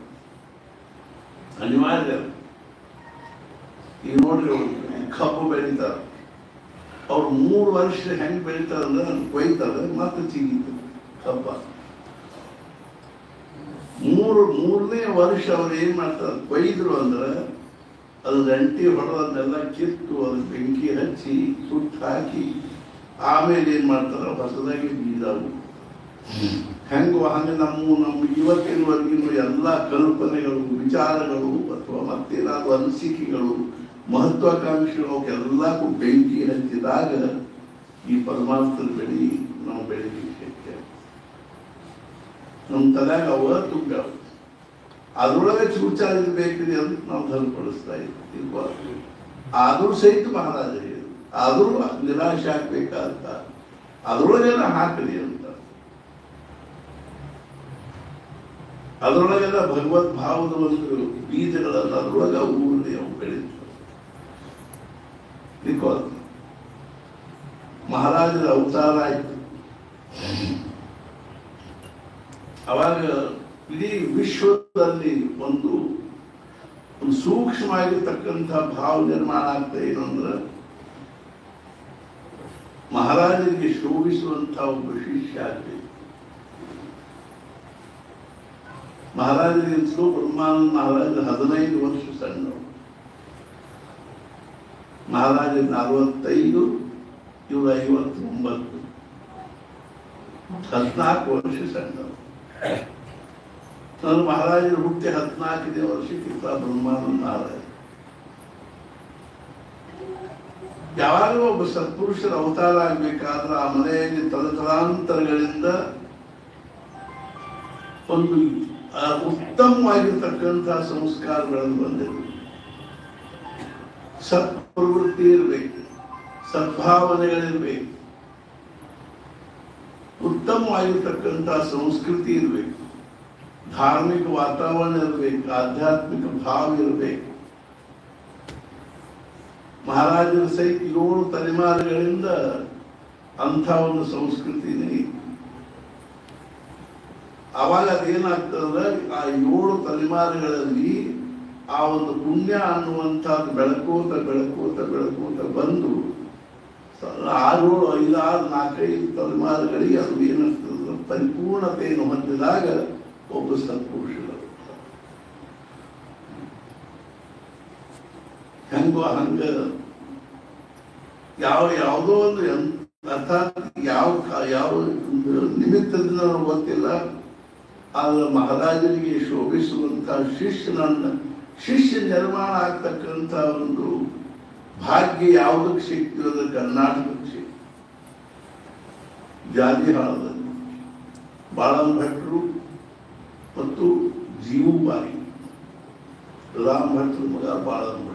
S3: ಅನಿವಾರ್ಯ. ಈಗ ನೋಡ್ರಿ, ಕಬ್ಬು ಬೆಳೀತಾರೆ, ಅವ್ರು 3 ವರ್ಷ ಹೆಂಗ್ ಬೆಳೀತಾರಂದ್ರೆ ಕೊಯ್ತಾರೆ, ಮತ್ತೆ ಚಿಗಿತಾರೆ ಕಬ್ಬ. ಮೂರನೇ ವರ್ಷ ಅವ್ರು ಏನ್ ಮಾಡ್ತಾರೆ, ಕೊಯ್ದ್ರು ಅಂದ್ರೆ ಅದು ಗಂಟಿ ಹೊಡೆದನ್ನೆಲ್ಲ ಕಿತ್ತು ಅದಕ್ಕೆ ಬೆಂಕಿ ಹಚ್ಚಿ ಸುಟ್ಟು ಹಾಕಿ ಆಮೇಲೆ ಏನ್ ಮಾಡ್ತಾರ, ಹೊಸದಾಗಿ ಬೀಜ ಹಂಗೆ ನಮ್ಮ ಇವತ್ತಿನವರೆಗಿನ ಎಲ್ಲ ಕಲ್ಪನೆಗಳು, ವಿಚಾರಗಳು ಅಥವಾ ಮತ್ತೇನಾದ್ರು ಅನಿಸಿಕೆಗಳು, ಮಹತ್ವಾಕಾಂಕ್ಷೆಗಳು ಅವಕ್ಕೆಲ್ಲಕ್ಕೂ ಬೆಂಕಿ ಹಚ್ಚಿದಾಗ ಈ ಪರಮಾರ್ಥದ ಬೆಳಿ ನಾವು ಬೆಳಿಲಿಕ್ಕೆ ಶಕ್ಯ. ನಮ್ಮ ತಲೆಯಾಗ ಅವ ತುಂಗ, ಅದ್ರೊಳಗೆ ಚೂಚಾರಿರ್ಬೇಕ್ರಿ ಅಂತ ನಾವು ಧರ್ಮಪಡಿಸ್ತಾ ಇದ್ವಿ. ಆದ್ರೂ ಸಹಿತ ಮಹಾರಾಜ ಆದ್ರೂ ನಿರಾಶೆ ಆಗ್ಬೇಕಾದ ಅದ್ರೊಳಗೆಲ್ಲ ಹಾಕಲಿ ಅಂತ, ಅದರೊಳಗೆಲ್ಲ ಭಗವದ್ ಭಾವದ ಒಂದು ಬೀಜಗಳನ್ನ ಅದ್ರೊಳಗ ಊರಿ ಅವು ಬೆಳೀತಾರೆ. ಮಹಾರಾಜರ ಅವತಾರ ಆಯ್ತು. ಅವಾಗ ಇಡೀ ವಿಶ್ವದಲ್ಲಿ ಒಂದು ಸೂಕ್ಷ್ಮವಾಗಿರ್ತಕ್ಕಂಥ ಭಾವ ನಿರ್ಮಾಣ ಆಗ್ತಾ ಏನು ಅಂದ್ರೆ, ಮಹಾರಾಜರಿಗೆ ಶೋಭಿಸುವಂತ ಒಬ್ಬ ಶಿಷ್ಯ ಆಗಬೇಕು. ಮಹಾರಾಜರಿಗಿಂತಲೂ ಬ್ರಹ್ಮಾನಂದ ಮಹಾರಾಜ 15 ವರ್ಷ ಸಣ್ಣವರು. ಮಹಾರಾಜ 45, ಇವರು 59, 14 ವರ್ಷ ಸಣ್ಣವರು. ನಾನು ಮಹಾರಾಜರು ಹುಟ್ಟಿ 14ನೇ ವರ್ಷಕ್ಕಿಂತ ಬ್ರಹ್ಮಾನಂದ ಮಹಾರಾಜ. ಯಾವಾಗಲೂ ಒಬ್ಬ ಸತ್ಪುರುಷರ ಅವತಾರ ಆಗ್ಬೇಕಾದ್ರೆ ಆ ಮನೆಯಲ್ಲಿ ತಲತಲಾಂತರಗಳಿಂದ ಒಂದು ಉತ್ತಮವಾಗಿರ್ತಕ್ಕಂತಹ ಸಂಸ್ಕಾರಗಳನ್ನು ಬಂದಿದೆ. ಸತ್ಪ್ರವೃತ್ತಿ ಇರಬೇಕು, ಸದ್ಭಾವನೆಗಳಿರ್ಬೇಕು, ಉತ್ತಮವಾಗಿರ್ತಕ್ಕಂತಹ ಸಂಸ್ಕೃತಿ ಇರಬೇಕು, ಧಾರ್ಮಿಕ ವಾತಾವರಣ ಇರಬೇಕು, ಆಧ್ಯಾತ್ಮಿಕ ಭಾವ ಇರಬೇಕು. ಮಹಾರಾಜರ ಸಹಿತ 7 ತಲೆಮಾರುಗಳಿಂದ ಅಂಥ ಒಂದು ಸಂಸ್ಕೃತಿನೇ ಇತ್ತು. ಅವಾಗ ಅದೇನಾಗ್ತದೆ, ಆ 7 ತಲೆಮಾರುಗಳಲ್ಲಿ ಆ ಒಂದು ಪುಣ್ಯ ಅನ್ನುವಂಥದ್ದು ಬೆಳಕೋತ ಬೆಳಕೋತ ಬೆಳಕೋತ ಬಂದು 6, 5, 4, 5 ತಲೆಮಾರುಗಳಿಗೆ ಅದು ಏನಾಗ್ತದೆ, ಪರಿಪೂರ್ಣತೆಯನ್ನು ಹೊಂದಿದಾಗ ಒಬ್ಬ ಸತ್ಪುರುಷರು ಹಂಗ ಯಾವುದೋ ಒಂದು ಅರ್ಥಾತ್ ಯಾವ ನಿಮಿತ್ತದಿಂದ ನಾವು ಗೊತ್ತಿಲ್ಲ, ಆದ್ರೆ ಮಹಾರಾಜರಿಗೆ ಶೋಭಿಸುವಂತಹ ಶಿಷ್ಯ ನಿರ್ಮಾಣ ಆಗ್ತಕ್ಕಂಥ ಒಂದು ಭಾಗ್ಯ ಯಾವುದಕ್ಕೆ ಸಿಕ್ತು ಅಂದ್ರೆ ಕರ್ನಾಟಕಕ್ಕೆ ಸಿಕ್ತು. ಜಾತಿಹಾಳದಲ್ಲಿ ಬಾಳಂ ಭಟ್ರು ಮತ್ತು ಜೀವುಬಾಯಿ, ರಾಮ್ ಭಟ್ರ ಮಗ ಬಾಳಂ ಭಟ್ರು,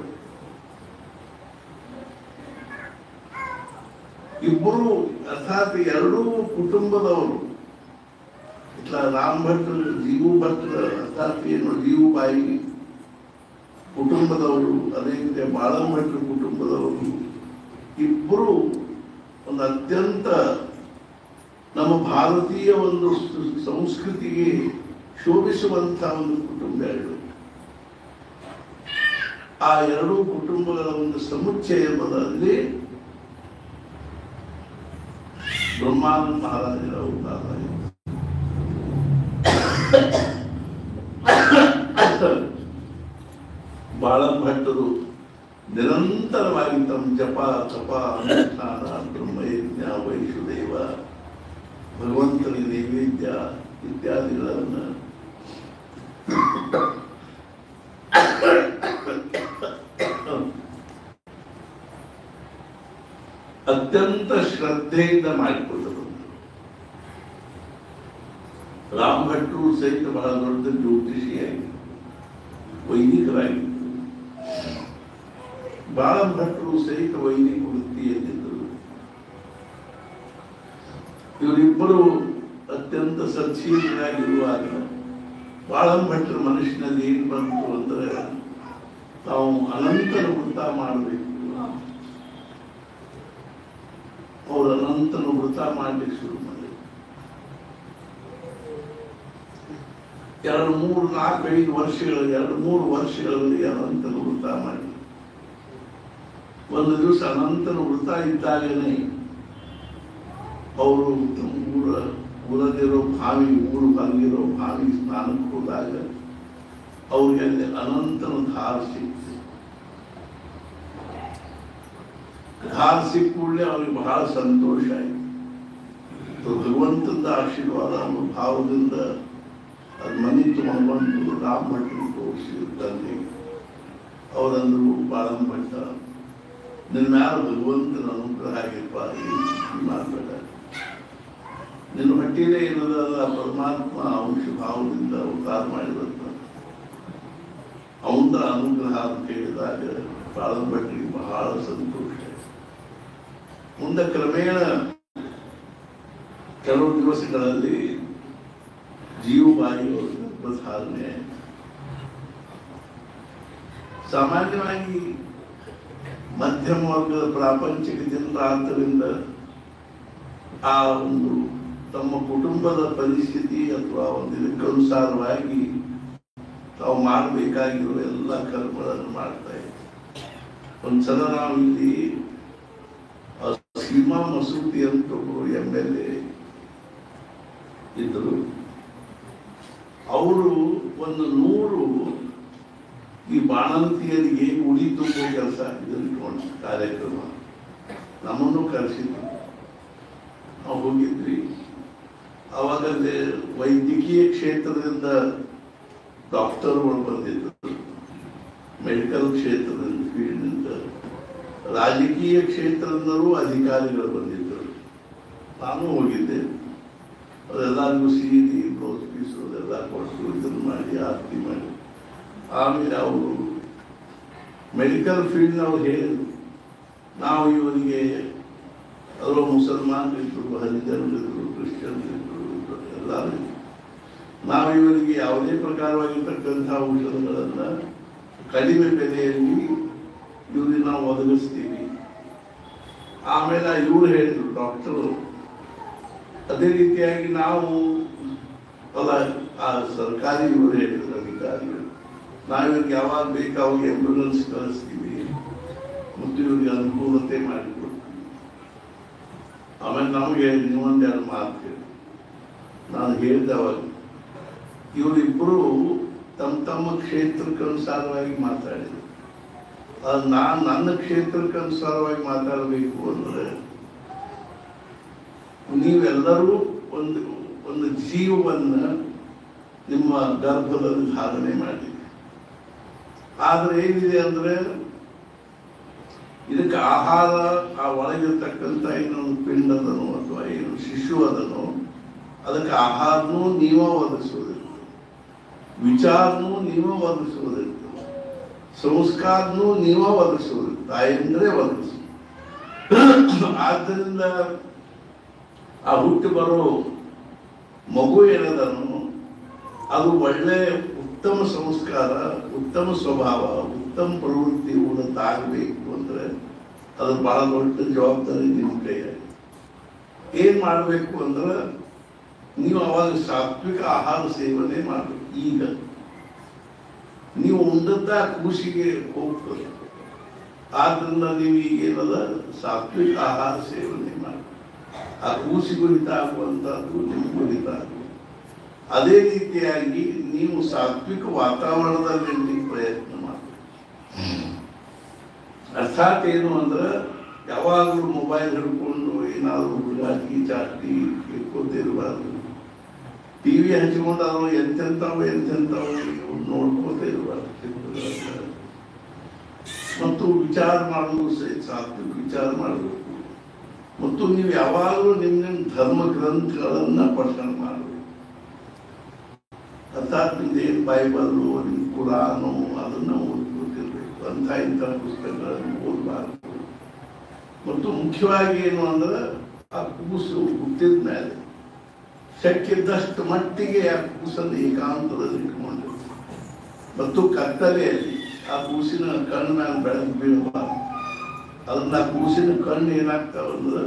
S3: ಇಬ್ಬರು ಅರ್ಥಾತ್ 2 ಕುಟುಂಬದವರು. ರಾಮ್ ಭಟ್ರ ಜೀವು ಭಟ್ರ ಅರ್ಥಾತ್ ಏನು ಜೀವುಬಾಯಿ ಕುಟುಂಬದವರು, ಅದೇ ರೀತಿ ಬಾಳಂ ಭಟ್ರ ಕುಟುಂಬದವರು, ಇಬ್ಬರು ಒಂದು ಅತ್ಯಂತ ನಮ್ಮ ಭಾರತೀಯ ಒಂದು ಸಂಸ್ಕೃತಿಗೆ ಶೋಭಿಸುವಂತಹ ಒಂದು ಕುಟುಂಬ. ಆ 2 ಕುಟುಂಬಗಳ ಒಂದು ಸಮುಚ್ಚಯ ಎಂಬುದರಲ್ಲಿ ಬ್ರಹ್ಮಾನಂದ ಮಹಾರಾಜರ ಅವತಾರ. ಬಾಳಂ ಭಟ್ಟರು ನಿರಂತರವಾಗಿ ತಮ್ಮ ಜಪ ತಪ ಅನುಷ್ಠಾನ ಬ್ರಹ್ಮಯಜ್ಞ ವೈಷ್ಣುದೇವ ಭಗವಂತನಿಗೆ ನೈವೇದ್ಯ ಇತ್ಯಾದಿಗಳನ್ನು ಅತ್ಯಂತ ಶ್ರದ್ಧೆಯಿಂದ ಮಾಡಿಕೊಂಡು ಬಂದರು. ರಾಮ್ ಭಟ್ರು ಸಹಿತ ಬಹಳ ದೊಡ್ಡ ಜ್ಯೋತಿಷಿಯಾಗಿ ವೈದಿಕರಾಗಿದ್ದರು. ಬಾಳಂ ಭಟ್ರು ಸಹಿತ ವೈದಿಕ ವೃತ್ತಿಯಲ್ಲಿದ್ದರು. ಇವರಿಬ್ಬರು ಅತ್ಯಂತ ಸತ್ಶೀಲರಾಗಿರುವಾಗ ಬಾಳಂ ಭಟ್ರ ಮನುಷ್ಯನಲ್ಲಿ ಏನ್ ಬಂತು ಅಂದ್ರೆ, ತಾವು ಅನಂತರ ವೃತ್ತ ಮಾಡಬೇಕು, ಅವರು ಅನಂತನ ವೃತ್ತ ಮಾಡಲಿಕ್ಕೆ ಶುರು ಮಾಡಿದರು. 2-3-4-5 ವರ್ಷಗಳಲ್ಲಿ 2-3 ವರ್ಷಗಳಲ್ಲಿ ಅನಂತನ ವೃತ್ತ ಮಾಡಿ ಒಂದು ದಿವಸ ಅನಂತನ ವೃತ್ತ ಇದ್ದಾಗನೇ ಅವರು ಊರಲ್ಲಿರೋ ಊರು ಬಂದಿರೋ ಬಾವಿ ಸ್ನಾನಕ್ಕೆ ಹೋದಾಗ ಅವ್ರಿಗೆ ಅಲ್ಲಿ ಅನಂತನ ಧಾರ ಸಿಕ್ತು. ಧಾರ ಸಿಕ್ಕ ಕೂಡಲೇ ಅವ್ರಿಗೆ ಬಹಳ ಸಂತೋಷ ಆಯಿತು. ಭಗವಂತನ ಆಶೀರ್ವಾದ ಅನ್ನೋ ಭಾವದಿಂದ ಅದು ಮನೆ ತಗೊಂಡು ರಾಮ ಭಟ್ರು ತೋರಿಸಿರ್ತಾನೆ. ಅವರಂದ್ರು ಬಾಳಂ ಭಟ್ಟ, ನಿನ್ನ ಮ್ಯಾಲ ಭಗವಂತನ ಅನುಗ್ರಹ ಆಗಿಪ್ಪ, ಮಾತಾಡ ನಿನ್ನ ಹೊಟ್ಟೆಯಲ್ಲೇ ಇರೋದಲ್ಲ ಪರಮಾತ್ಮ ಅಂಶ ಭಾವದಿಂದ ಅವತಾರ ಮಾಡಿದಂತ ಅವನ ಅನುಗ್ರಹ ಅಂತ ಹೇಳಿದಾಗ ಬಾಳಂ ಭಟ್ರಿಗೆ ಬಹಳ ಸಂತೋಷ. ಮುಂದೆ ಕ್ರಮೇಣ ಕೆಲವು ದಿವಸಗಳಲ್ಲಿ ಜೀವಬಾಯಿ ಗರ್ಭಧಾರಣೆ. ಸಾಮಾನ್ಯವಾಗಿ ಮಧ್ಯಮ ವರ್ಗದ ಪ್ರಾಪಂಚಿಕ ಜನರಾದ್ದರಿಂದ ಆ ಒಂದು ತಮ್ಮ ಕುಟುಂಬದ ಪರಿಸ್ಥಿತಿ ಅಥವಾ ಒಂದು ಇದಕ್ಕನುಸಾರವಾಗಿ ತಾವು ಮಾಡಬೇಕಾಗಿರುವ ಎಲ್ಲ ಕರ್ಮಗಳನ್ನು ಮಾಡ್ತಾ ಇದ್ದಾರೆ. ಒಂದ್ಸಲ ನಾವು ಇಲ್ಲಿ ಸೀಮಾ ಮಸೂದಿ ಅಂತ ಒಬ್ಬರು MLA ಇದ್ರು. ಅವರು ಒಂದು 100 ಈ ಬಾಣಂತಿಯರಿಗೆ ಉಡಿ ತುಂಬೋ ಕೆಲಸ ಇಟ್ಕೊಂಡು ಕಾರ್ಯಕ್ರಮ ನಮ್ಮನ್ನು ಕರೆಸಿದ್ರು. ನಾವು ಹೋಗಿದ್ವಿ. ಅವಾಗಲ್ಲೇ ವೈದ್ಯಕೀಯ ಕ್ಷೇತ್ರದಿಂದ ಡಾಕ್ಟರ್ಗಳು ಬಂದಿದ್ದರು, ಮೆಡಿಕಲ್ ಕ್ಷೇತ್ರದಿಂದ ಫೀಲ್ಡ್ನಿಂದ, ರಾಜಕೀಯ ಕ್ಷೇತ್ರದಿಂದಲೂ ಅಧಿಕಾರಿಗಳು ಬಂದಿದ್ದರು. ನಾನು ಹೋಗಿದ್ದೆ. ಅದೆಲ್ಲರಿಗೂ ಸೀದಿ ಬ್ಲೌಸ್ ಪೀಸು ಅದೆಲ್ಲ ಕೊಟ್ಟು ಇದನ್ನು ಮಾಡಿ ಆರತಿ ಮಾಡಿ ಆಮೇಲೆ ಅವರು ಮೆಡಿಕಲ್ ಫೀಲ್ಡ್ನವ್ರು ಹೇಳಿದ್ರು, ನಾವು ಇವರಿಗೆ ಅದರ ಮುಸಲ್ಮಾನರಿದ್ರು, ಹರಿಜನರಿದ್ರು, ಕ್ರಿಶ್ಚಿಯನ್ರಿದ್ರು, ಎಲ್ಲರೂ ನಾವು ಇವರಿಗೆ ಯಾವುದೇ ಪ್ರಕಾರವಾಗಿರ್ತಕ್ಕಂಥ ಔಷಧಗಳನ್ನು ಕಡಿಮೆ ಬೆಲೆಯಲ್ಲಿ ಇವರಿಗೆ ನಾವು ಒದಗಿಸ್ತೀವಿ. ಆಮೇಲೆ ಇವರು ಹೇಳಿದ್ರು ಡಾಕ್ಟರು, ಅದೇ ರೀತಿಯಾಗಿ ನಾವು ಅಲ್ಲ ಆ ಸರ್ಕಾರಿ ಇವರು ಹೇಳಿದ್ರು ಅಧಿಕಾರಿಗಳು, ನಾವಿವ್ರಿಗೆ ಯಾವಾಗ ಬೇಕು ಅವಾಗ ಆಂಬ್ಯುಲೆನ್ಸ್ ಕಳಿಸ್ತೀವಿ ಮತ್ತು ಇವ್ರಿಗೆ ಅನುಕೂಲತೆ ಮಾಡಿಕೊಡ್ತೀವಿ. ಆಮೇಲೆ ನಮಗೆ ಇನ್ನೊಂದೆರಡು ಮಾತು ಹೇಳಿ ನಾನು ಹೇಳಿದೆ ಅವಾಗ, ಇವರಿಬ್ಬರು ತಮ್ಮ ತಮ್ಮ ಕ್ಷೇತ್ರಕ್ಕನುಸಾರವಾಗಿ ಮಾತಾಡಿದರು. ನಾನು ನನ್ನ ಕ್ಷೇತ್ರಕ್ಕನುಸಾರವಾಗಿ ಮಾತಾಡಬೇಕು ಅಂದರೆ ನೀವೆಲ್ಲರೂ ಒಂದು ಜೀವವನ್ನು ನಿಮ್ಮ ಗರ್ಭದಲ್ಲಿ ಧಾರಣೆ ಮಾಡಿದೆ. ಆದ್ರೆ ಏನಿದೆ ಅಂದ್ರೆ ಇದಕ್ಕೆ ಆಹಾರ, ಆ ಒಳಗಿರ್ತಕ್ಕಂಥ ಇನ್ನೊಂದು ಪಿಂಡದನೋ ಅಥವಾ ಏನು ಶಿಶು ಅದನೋ ಅದಕ್ಕೆ ಆಹಾರನೂ ನೀವೇ ಒದಗಿಸೋದಿರ್ತದೆ, ವಿಚಾರನೂ ನೀವೇ ಒದಗಿಸೋದಿರ್ತದೆ, ಸಂಸ್ಕಾರನೂ ನೀವೇ ಒದಗಿಸೋದಿರ್ತದೆ, ತಾಯಂದ್ರೆ ಒದಗಿಸ. ಆದ್ದರಿಂದ ಆ ಹುಟ್ಟು ಬರೋ ಮಗು ಏನದನು ಅದು ಒಳ್ಳೆ ಉತ್ತಮ ಸಂಸ್ಕಾರ, ಉತ್ತಮ ಸ್ವಭಾವ, ಉತ್ತಮ ಪ್ರವೃತ್ತಿ ಉಳ್ಳದ್ದಾಗಬೇಕು ಅಂದ್ರೆ ಅದು ಬಹಳ ದೊಡ್ಡ ಜವಾಬ್ದಾರಿ ನಿಮ್ಮ ಕೈಯಾಗಿ. ಏನ್ ಮಾಡಬೇಕು ಅಂದ್ರೆ ನೀವು ಅವಾಗ ಸಾತ್ವಿಕ ಆಹಾರ ಸೇವನೆ ಮಾಡಬೇಕು. ಈಗ ನೀವು ಉಂಡದ್ದ ಕೂಸಿಗೆ ಹೋಗ್ತದೆ, ಆದ್ರಿಂದ ನೀವು ಈಗೇನದ ಸಾತ್ವಿಕ ಆಹಾರ ಸೇವನೆ ಮಾಡಿ ಆ ಕೂಸಿಗೂ ಹಿತಾಗುವಂತಹದ್ದು ನಿಮಗೂ ಹಿತಾಗುವುದು. ಅದೇ ರೀತಿಯಾಗಿ ನೀವು ಸಾತ್ವಿಕ ವಾತಾವರಣದಲ್ಲಿ ಪ್ರಯತ್ನ ಮಾಡಿ. ಅರ್ಥಾತ್ ಏನು ಅಂದ್ರೆ ಯಾವಾಗಲೂ ಮೊಬೈಲ್ ಹಿಡ್ಕೊಂಡು ಏನಾದ್ರು ಹುಡುಗಾಟಿ ಚಾಟಿ ಇಟ್ಕೊತಿರ್ಬಾರ್ದು. ಟಿವಿ ಹಚ್ಕೊಂಡು ಅದು ಎಂತೆಂಥವು ನೋಡ್ಕೋತ ಇರಬಾರ್ದು. ಮತ್ತು ವಿಚಾರ ಮಾಡೋದು ಸಹಿತ ಸಾತ್ವಿಕ ವಿಚಾರ ಮಾಡಬೇಕು. ಮತ್ತು ನೀವು ಯಾವಾಗಲೂ ನಿಮ್ಮ ಧರ್ಮ ಗ್ರಂಥಗಳನ್ನ ಪಠಣ ಮಾಡಬೇಕು. ಅರ್ಥಾತ್ ನಿಮ್ದೇನು ಬೈಬಲ್ಲು, ನಿಮ್ಮ ಕುರಾನು ಅದನ್ನ ಓದ್ಕೊತಿರ್ಬೇಕು. ಅಂಥ ಇಂಥ ಪುಸ್ತಕಗಳನ್ನು ಓದಬಾರ್ದು. ಮತ್ತು ಮುಖ್ಯವಾಗಿ ಏನು ಅಂದ್ರೆ ಆ ಕೂಸು ಹುಟ್ಟಿದ ಮೇಲೆ ಶಕ್ಯದಷ್ಟು ಮಟ್ಟಿಗೆ ಆ ಕೂಸನ್ನು ಏಕಾಂತದಲ್ಲಿ ಇಟ್ಕೊಂಡು ಮತ್ತು ಕತ್ತಲೆಯಲ್ಲಿ ಆ ಕೂಸಿನ ಕಣ್ಣು ಮೇಲೆ ಬೆಳಕು ಬೀಳಬಾರ್ದು. ಅದನ್ನ ಆ ಕೂಸಿನ ಕಣ್ಣು ಏನಾಗ್ತಾವ ಅಂದ್ರೆ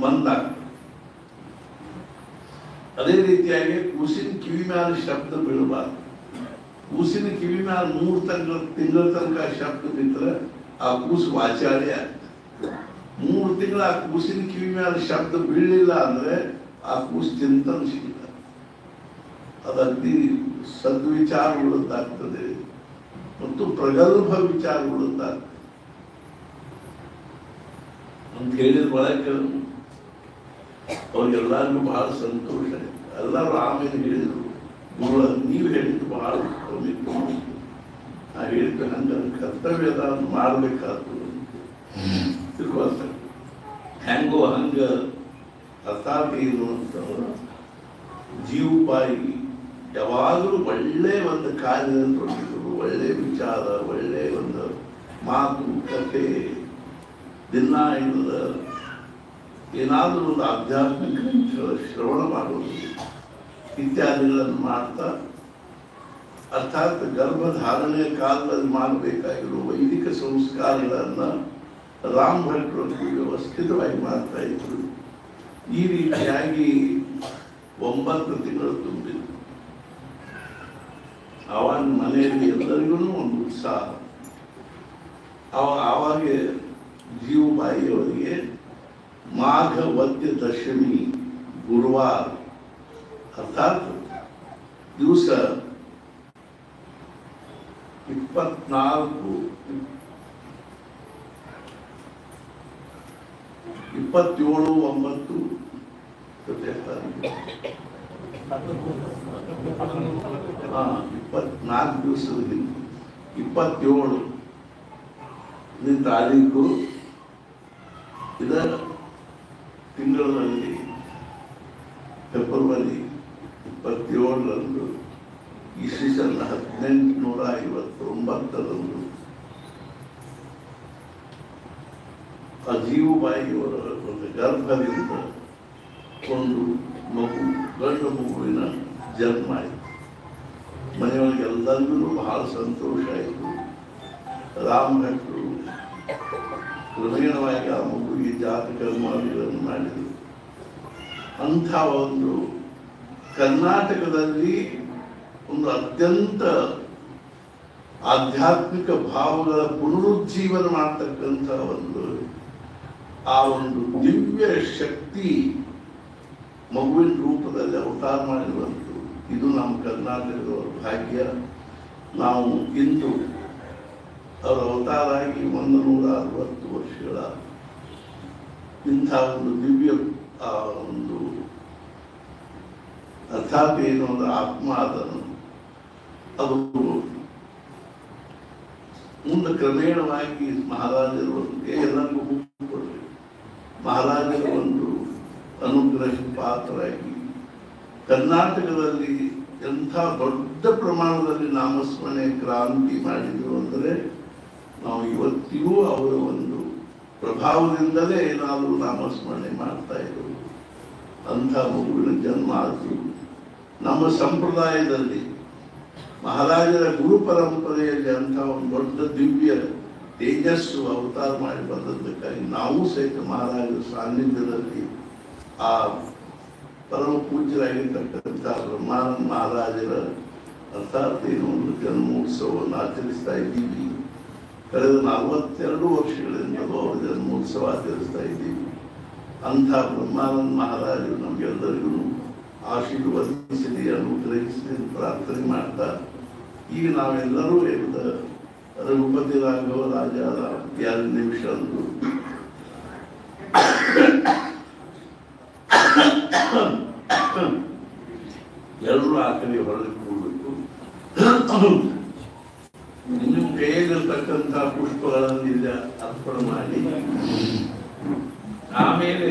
S3: ಮಂದಾಗ್ತದೆ. ಅದೇ ರೀತಿಯಾಗಿ ಕೂಸಿನ ಕಿವಿ ಮ್ಯಾಲ ಶಬ್ದ ಬೀಳಬಾರ್ದು. ಕೂಸಿನ ಕಿವಿ ಮ್ಯಾಲ 3 ತಿಂಗಳ ತನಕ ಶಬ್ದ ಬಿದ್ದರೆ ಆ ಕೂಸು ವಾಚಾರ್ಯ ಆಗ್ತದೆ. 3 ತಿಂಗಳ ಆ ಕೂಸಿನ ಕಿವಿ ಮ್ಯಾಲ ಶಬ್ದ ಬೀಳಲಿಲ್ಲ ಅಂದ್ರೆ ಆ ಕೂಸು ಚಿಂತನಶೀಲ, ಅದರಲ್ಲಿ ಸದ್ವಿಚಾರವುಳ್ಳದ್ದಾಗ್ತದೆ ಮತ್ತು ಪ್ರಗಲ್ಭ ವಿಚಾರವುಳ್ಳದ್ದಾಗ್ತದೆ ಅಂತ ಹೇಳಿದ ಬಳಕೆ ಅವ್ರಿಗೆಲ್ಲರಿಗೂ ಬಹಳ ಸಂತೋಷ ಆಯ್ತು. ಎಲ್ಲರೂ ಆಮೇಲೆ ಹೇಳಿದ್ರು, ನೀವು ಹೇಳಿದ್ದು ಬಹಳ ಕಮ್ಮಿ, ನಾ ಹೇಳಿದ್ದು ಹಂಗ ಕರ್ತವ್ಯದ ಮಾಡಬೇಕಾಗ್ತದೆ ತಿಳ್ಕೊಳ್ತಾರೆ. ಹೆಂಗೋ ಹಂಗ ಅರ್ಥಾತ್ ಏನು ಅಂತಂದ್ರೆ ಜೀವಪಾಯಿ ಯಾವಾಗಲೂ ಒಳ್ಳೆ ಒಂದು ಕಾರ್ಯದಲ್ಲಿ ತೊಡಗಿದ್ರು, ಒಳ್ಳೆ ವಿಚಾರ, ಒಳ್ಳೆ ಒಂದು ಮಾತು ಕಥೆ, ದಿನ ಇಲ್ಲ ಏನಾದರೂ ಒಂದು ಆಧ್ಯಾತ್ಮಿಕ ಶ್ರವಣ ಮಾಡುವುದು ಇತ್ಯಾದಿಗಳನ್ನು ಮಾಡ್ತಾ, ಅರ್ಥಾತ್ ಗರ್ಭಧಾರಣೆಯ ಕಾಲದಲ್ಲಿ ಮಾಡಬೇಕಾಗಿರುವ ವೈದಿಕ ಸಂಸ್ಕಾರಗಳನ್ನು ರಾಮ್ ಭಟ್ರು ವ್ಯವಸ್ಥಿತವಾಗಿ ಮಾಡ್ತಾ ಇದ್ರು. ಈ ರೀತಿಯಾಗಿ 9 ತಿಂಗಳು ತುಂಬಿದ್ರು. ಆವಾಗ ಮನೆಯಲ್ಲಿ ಎಲ್ಲರಿಗೂ ಒಂದು ಉತ್ಸಾಹ. ಆವಾಗ ಜೀವಬಾಯಿಯವರಿಗೆ ಮಾಘ ವದ್ಯ ದಶಮಿ ಗುರುವಾರ ಅರ್ಥಾತ್ ದಿವಸ 27/9 24 ದಿವಸದ 27ನೇ ತಾರೀಕು ಇದರ ತಿಂಗಳಲ್ಲಿ ಫೆಬ್ರವರಿ 27ರಂದು ಇಸ್ವಿಸನ್ 1859ರಂದು ಜೀವಬಾಯಿಯವರ ಒಂದು ಗರ್ಭದಿಂದ ಒಂದು ಮಗು, ಗಂಡು ಮಗುವಿನ ಜನ್ಮ ಆಯಿತು. ಮನೆಯೊಳಗೆ ಎಲ್ಲರಿಗೂ ಬಹಳ ಸಂತೋಷ ಆಯಿತು. ರಾಮ್ ಭಟ್ರು ಕ್ರಮೇಣವಾಗಿ ಆ ಮಗುವಿಗೆ ಜಾತಕರ್ಮಗಳನ್ನು ಮಾಡಿದರು. ಅಂಥ ಒಂದು ಕರ್ನಾಟಕದಲ್ಲಿ ಒಂದು ಅತ್ಯಂತ ಆಧ್ಯಾತ್ಮಿಕ ಭಾವಗಳ ಪುನರುಜ್ಜೀವನ ಮಾಡ್ತಕ್ಕಂಥ ಆ ಒಂದು ದಿವ್ಯ ಶಕ್ತಿ ಮಗುವಿನ ರೂಪದಲ್ಲಿ ಅವತಾರ ಮಾಡಿರುವಂಥದ್ದು. ಇದು ನಮ್ಮ ಕರ್ನಾಟಕದವರ ಭಾಗ್ಯ. ನಾವು ಇಂದು ಅವರ ಅವತಾರ ಆಗಿ 160 ವರ್ಷಗಳ ಇಂಥ ಒಂದು ದಿವ್ಯ ಒಂದು ಅರ್ಥಾತ್ ಏನು ಒಂದು ಆತ್ಮ ಅದನ್ನು ಅದು ಮುಂದೆ ಕ್ರಮೇಣವಾಗಿ ಮಹಾರಾಜರು ಎಲ್ಲರಿಗೂ ಕೊಡಬೇಕು. ಮಹಾರಾಜರ ಒಂದು ಅನುಗ್ರಹ ಪಾತ್ರರಾಗಿ ಕರ್ನಾಟಕದಲ್ಲಿ ಎಂಥ ದೊಡ್ಡ ಪ್ರಮಾಣದಲ್ಲಿ ನಾಮಸ್ಮರಣೆ ಕ್ರಾಂತಿ ಮಾಡಿದ್ರು ಅಂದರೆ ನಾವು ಇವತ್ತಿಗೂ ಅವರ ಒಂದು ಪ್ರಭಾವದಿಂದಲೇ ಏನಾದರೂ ನಾಮಸ್ಮರಣೆ ಮಾಡ್ತಾ ಇರೋದು. ಅಂಥ ಮಗುವಿನ ಜನ್ಮ ಆಯಿತು. ನಮ್ಮ ಸಂಪ್ರದಾಯದಲ್ಲಿ ಮಹಾರಾಜರ ಗುರು ಪರಂಪರೆಯಲ್ಲಿ ಅಂಥ ಒಂದು ದೊಡ್ಡ ದಿವ್ಯ ತೇಜಸ್ಸು ಅವತಾರ ಮಾಡಿ ಬಂದದ್ದಕ್ಕಾಗಿ ನಾವು ಸಹಿತ ಮಹಾರಾಜರ ಸಾನ್ನಿಧ್ಯದಲ್ಲಿ ಆ ಪರಮ ಪೂಜ್ಯರಾಗಿರ್ತಕ್ಕಂಥ ಬ್ರಹ್ಮಾನಂದ ಮಹಾರಾಜರ ಅರ್ಥಾತ್ ಏನು ಒಂದು ಜನ್ಮೋತ್ಸವವನ್ನು ಆಚರಿಸ್ತಾ ಇದ್ದೀವಿ. ಕಳೆದ 42 ವರ್ಷಗಳಿಂದ ಅವರ ಜನ್ಮೋತ್ಸವ ಆಚರಿಸ್ತಾ ಇದ್ದೀವಿ. ಅಂಥ ಬ್ರಹ್ಮಾನಂದ ಮಹಾರಾಜರು ನಮಗೆಲ್ಲರಿಗೂ ಆಶೀರ್ವದಿಸಲಿ, ಅನುಗ್ರಹಿಸಲಿ ಪ್ರಾರ್ಥನೆ ಮಾಡ್ತಾ ಈಗ ನಾವೆಲ್ಲರೂ ರಘುಪತಿ ರಾಘವ ರಾಜ 2 ನಿಮಿಷ ಅಂದು ಎಲ್ಲರೂ ಆ ಕಡೆ ಹೊರಗೆ ಕೂಡಬೇಕು. ನಿಮ್ಮ ಕೈಯಲ್ಲಿರ್ತಕ್ಕಂಥ ಪುಷ್ಪಗಳನ್ನು ಇಲ್ಲ ಅರ್ಪಣೆ ಮಾಡಿ ಆಮೇಲೆ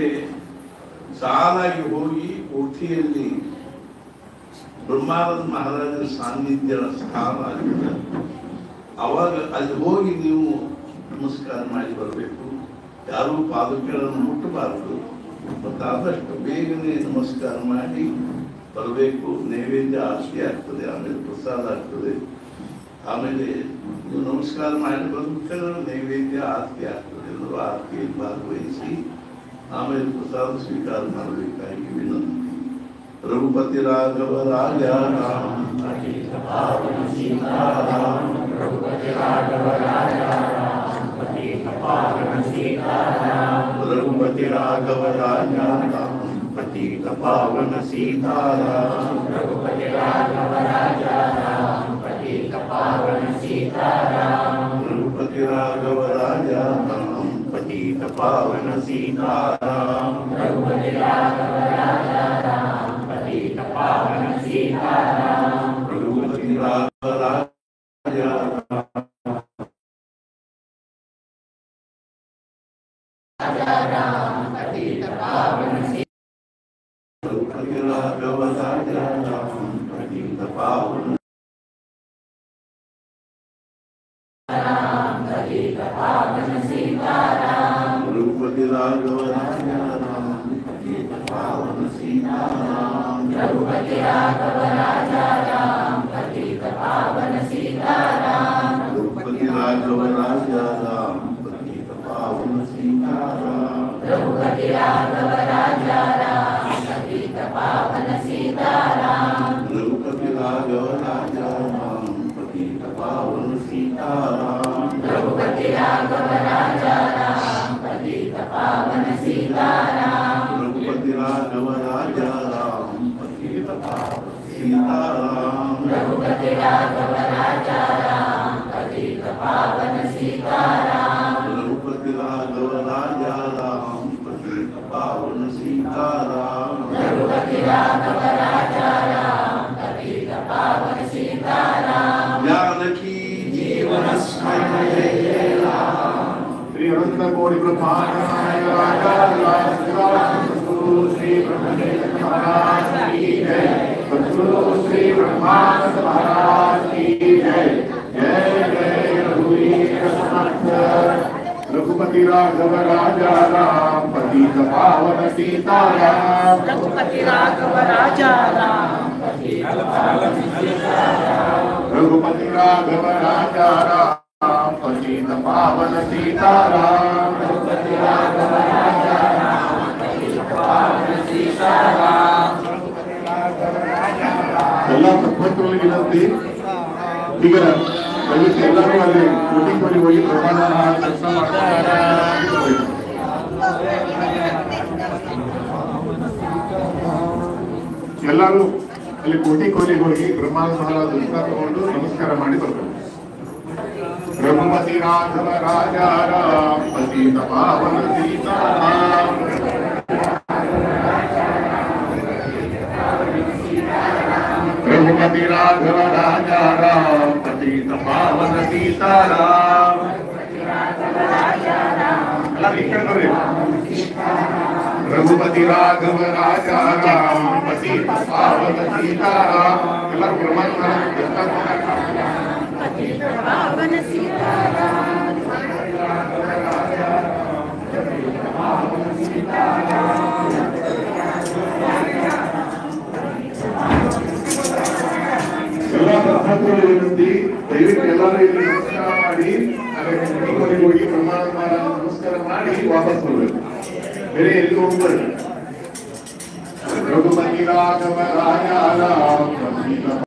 S3: ಸಾಲಾಗಿ ಹೋಗಿ ಕೋಠಿಯಲ್ಲಿ ಬ್ರಹ್ಮಾನಂದ ಮಹಾರಾಜರ ಸಾನ್ನಿಧ್ಯ ಸ್ಥಾನ ಆಗಿದೆ. ಅವಾಗ ಅಲ್ಲಿ ಹೋಗಿ ನೀವು ನಮಸ್ಕಾರ ಮಾಡಿ ಬರಬೇಕು. ಯಾರೂ ಪಾದಕೆಗಳನ್ನು ಮುಟ್ಟಬಾರದು. ಮತ್ತು ಆದಷ್ಟು ಬೇಗನೆ ನಮಸ್ಕಾರ ಮಾಡಿ ಬರಬೇಕು. ನೈವೇದ್ಯ ಆರತಿ ಆಗ್ತದೆ, ಆಮೇಲೆ ಪ್ರಸಾದ ಆಗ್ತದೆ. ಆಮೇಲೆ ನೀವು ನಮಸ್ಕಾರ ಮಾಡಿ ಬಂದ ನೈವೇದ್ಯ ಆರತಿ ಆಗ್ತದೆ. ಎಲ್ಲರೂ ಆರತಿಯಲ್ಲಿ ಭಾಗವಹಿಸಿ ಆಮೇಲೆ ಪ್ರಸಾದ ಸ್ವೀಕಾರ ಮಾಡಬೇಕಾಗಿ ವಿನಂತಿ. रघुपति राघव राजा राम रघुपति राघव राजा राम रघुपति राघव राजा राम पतित पावन सीताराम रघुपति राघव राजा राम पतित पावन सीताराम रघुपति राघव राजा राम पतित पावन सीताराम रघुपति राघव राजा राम पतित पावन सीताराम रघुपति राघव राजा राम पतित पावन रघुपति राघव राजा राम पतित पावन पतित पावन सीताराम रघुपति राघव राजा राम पतित पावन सीताराम रघुपति राघव राजा राम पतित पावन सीताराम रघुपति राघव राजा राम पतित पावन सीताराम रघुपति राघव राजा राम पतित पावन सीताराम रघुपति राघव राजा राम पतित पावन सीताराम रघुपति राघव राजा राम पतित पावन सीताराम रघुपति राघव राजा राम पतित पावन सीताराम रघुपति राघव राजा राम पतित पावन सीताराम रघुपति राघव राजा राम पतित पावन सीताराम रघुपति राघव राजा राम पतित पावन सीताराम जानकी जीवन स्मरण जय राम श्री अनंत कोटि ब्रह्मांड राजा सद्गुरु श्री ब्रह्मदेव महाराज की जय सद्गुरु श्री ब्रह्मानंद महाराज की जय जय जय रघुवीर समर्थ रघुपति राघव राजा राम पतित पावन सीताराम
S4: रघुपति राघव राजा राम पतित पावन सीताराम
S1: रघुपति राघव राजा राम पतित पावन सीताराम
S4: रघुपति राघव राजा राम पतित पावन सीताराम
S1: ಎಲ್ಲ ಭಕ್ತರಿಗೆ ವಿನಂತಿ ಈಗ ದಯವಿಟ್ಟು ಎಲ್ಲರೂ ಅಲ್ಲಿ ಮೀಟಿಂಗ್ ಮಾಡಿ ಹೋಗಿ ಪ್ರಮಾಣ ಕೆಲಸ ಮಾಡ್ತಾರೆ ಎಲ್ಲರೂ ಅಲ್ಲಿ ಕೋಟಿ ಕೋಲಿಗೆ ಹೋಗಿ ಬ್ರಹ್ಮಾಂಡ ಮಹಾರಾಜ ದರ್ಶನ ತಗೊಂಡು ನಮಸ್ಕಾರ ಮಾಡಿ ಬರ್ಬೇಕು रघुपति राघव राजा राम पतित पावन सीताराम रघुपति राघव राजा राम पतित पावन सीताराम रघुपति राघव राजा राम पतित पावन सीताराम ಎಲ್ಲರೂ ಬ್ರಹ್ಮಾಂಡ
S4: पतित पावन सीताराम
S1: ವಿನಂತಿ ದಯವಿಟ್ಟು ಎಲ್ಲರೂ ಇಲ್ಲಿ ನಮಸ್ಕಾರ ಮಾಡಿ ಅಲ್ಲಿ ಹೋಗಿ ಪ್ರಮಾಣ ನಮಸ್ಕಾರ ಮಾಡಿ ವಾಪಸ್ ಬರ್ಬೇಕು ಬೇರೆ ಎಲ್ಲಿ ಹೋಗ್ಬಾರ್ದು ರಘುಪತಿ ರಾಘವ ರಾಜ ರಾಮ